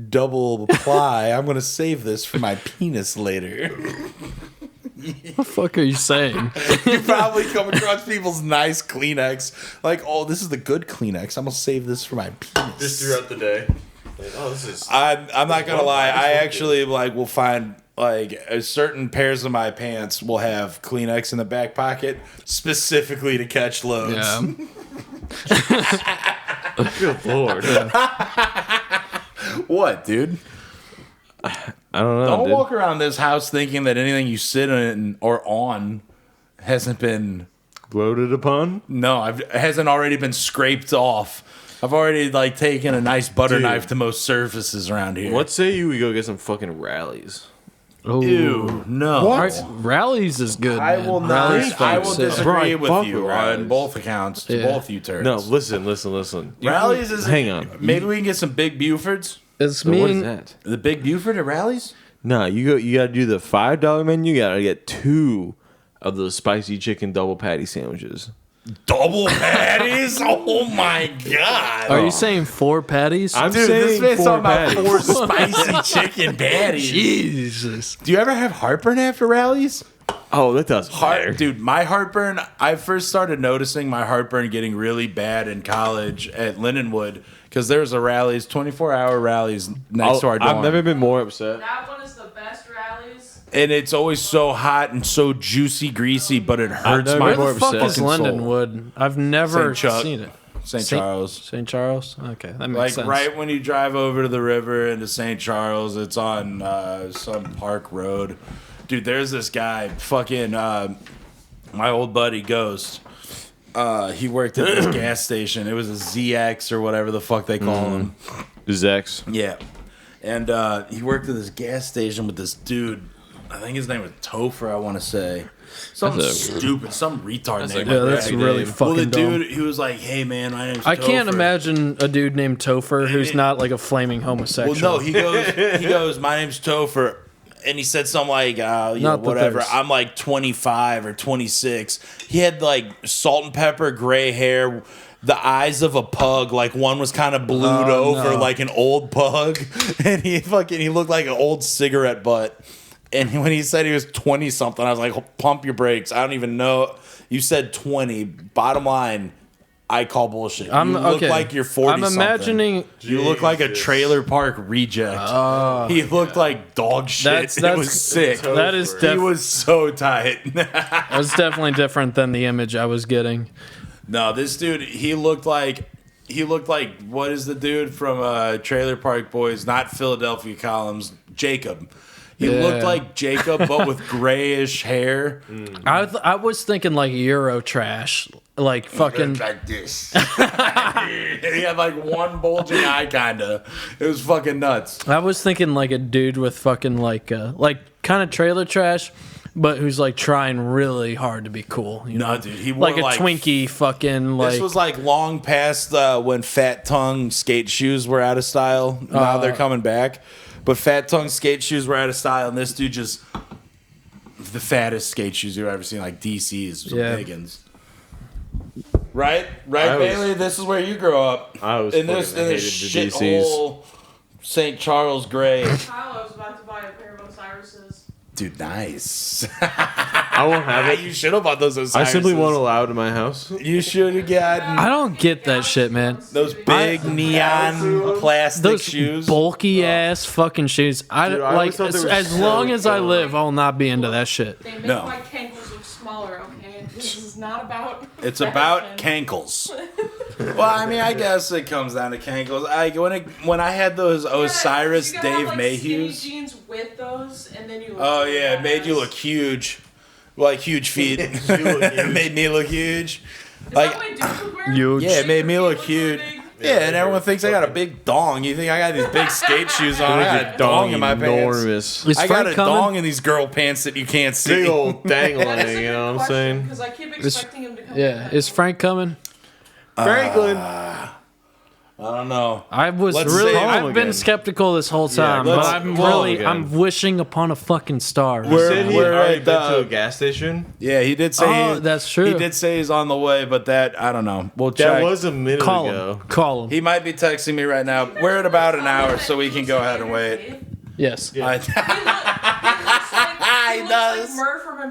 double ply. I'm gonna save this for my penis later. What the fuck are you saying? You probably come across people's nice Kleenex, like, oh, this is the good Kleenex. I'm gonna save this for my penis. Just throughout the day. Like, oh, this is. I'm not gonna lie. I just I like actually like will find like certain pairs of my pants will have Kleenex in the back pocket specifically to catch loads. Yeah. Good lord. What, dude? I don't know. Don't dude. walk around this house thinking that anything you sit in or on hasn't been Gloated upon? hasn't already been scraped off. I've already like taken a nice butter Dude. knife to most surfaces around here. What say you we go get some fucking rallies? Oh, Ew, no. Rallies is good. I man. will Rallies not. I will fucking sick. disagree Bro, with fuck you with on rallies. both accounts. To Yeah. both you turds. No, listen. You Rallies can- is Hang on. Maybe we can get some big Bufords. It's What is me. that? The big Buford at rallies. No, you gotta do the $5 menu. You gotta get 2 of those spicy chicken double patty sandwiches. Double patties. Oh my god. Are you saying 4 patties? I'm Dude, this saying man's 4 talking about patties. 4 spicy chicken patties. Jesus. Do you ever have heartburn after rallies? Oh, that does matter. Dude, my heartburn, I first started noticing my heartburn getting really bad in college at Lindenwood because there's a rallies, 24-hour rallies next to our dorm. I've never been more upset. That one is the best rallies. And it's always so hot and so juicy, greasy, but it hurts never my Where been more the fuck upset. is fucking soul. Lindenwood? I've never St. Chuck. seen it. St. Saint- Charles. St. Charles? Okay, that makes Like sense. right when you drive over to the river into St. Charles, it's on some park road. Dude, there's this guy, fucking my old buddy Ghost. He worked at this gas station. It was a ZX or whatever the fuck they call him. Zex. Yeah. And he worked at this gas station with this dude. I think his name was Topher, I want to say. Something stupid, some retard name. Yeah, like that's that. really Well, fucking the dumb. dude, he was like, hey, man, my name's I can't Topher." imagine a dude named Topher who's not like a flaming homosexual. Well, no, he goes, my name's Topher. And he said something like, Not that whatever. there's- I'm like 25 or 26. He had like salt and pepper, gray hair, the eyes of a pug. Like one was kind of blued over no. like an old pug. And he looked like an old cigarette butt. And when he said he was 20 something, I was like, pump your brakes. I don't even know. You said 20. Bottom line, I call bullshit. You look like you're 40 I'm imagining You look like a Jesus. trailer park reject. He looked like dog shit. It was sick. that is He was so tight. that's definitely different than the image I was getting. No, this dude, he looked like what is the dude from Trailer Park Boys? Not Philadelphia Columns, Jacob. He looked like Jacob, but with grayish hair. I was thinking like Euro trash, like fucking. Like this. He had like one bulging eye, kinda. It was fucking nuts. I was thinking like a dude with fucking like kind of trailer trash, but who's like trying really hard to be cool. You know, No, dude, he wore like a Twinkie fucking like. This was like long past when Fat Tongue skate shoes were out of style. Now they're coming back. But Fat Tongue skate shoes were out of style, and this dude just the fattest skate shoes you've ever seen, like DC's, some big ones. Right, Bailey. This is where you grow up. I was in this shithole St. Charles Gray. Kyle, I was about to buy a pair of Osiris's. Dude, nice. I won't have it. You should have bought those Osiris's. I simply won't allow it in my house. You should have gotten I don't get that shit, man. those big neon plastic Those shoes. bulky ass fucking shoes. Dude, I like always thought they were as so long as I cool. live, I'll not be into that shit. They make No. my cankles look smaller, okay? This is not about. It's about fashion. cankles. Well, I mean, I guess it comes down to cankles. When I had those Osiris You gotta have, Dave like, Mayhews. skinny jeans with those, and then you. Look Oh really yeah, it made you badass. look huge, like huge feet. It made me look huge. Is Like that what dudes would wear? You- yeah, it made me look really huge. big? Yeah, and everyone thinks I got a big dong. You think I got these big skate shoes on? I got a dong in my pants. enormous. Is I got Frank a coming? dong in these girl pants that you can't see. Big old dangling, That is a you good know what I'm question, saying? Because I keep expecting him to come. Yeah, back. is Frank coming? Franklin. I don't know. I was Let's really. see. I've Him been again. skeptical this whole time, but let's I'm call really. him again. I'm wishing upon a fucking star. He said he had we're already at been to the- a gas station. Yeah, he did say. Oh, that's true. He did say he's on the way, but that I don't know. We'll check. That was a minute Call ago. him. Call him. He might be texting me right now. We're at about an hour, so we can go ahead and wait. Yes. Yeah. I- He looks like He does. Murr from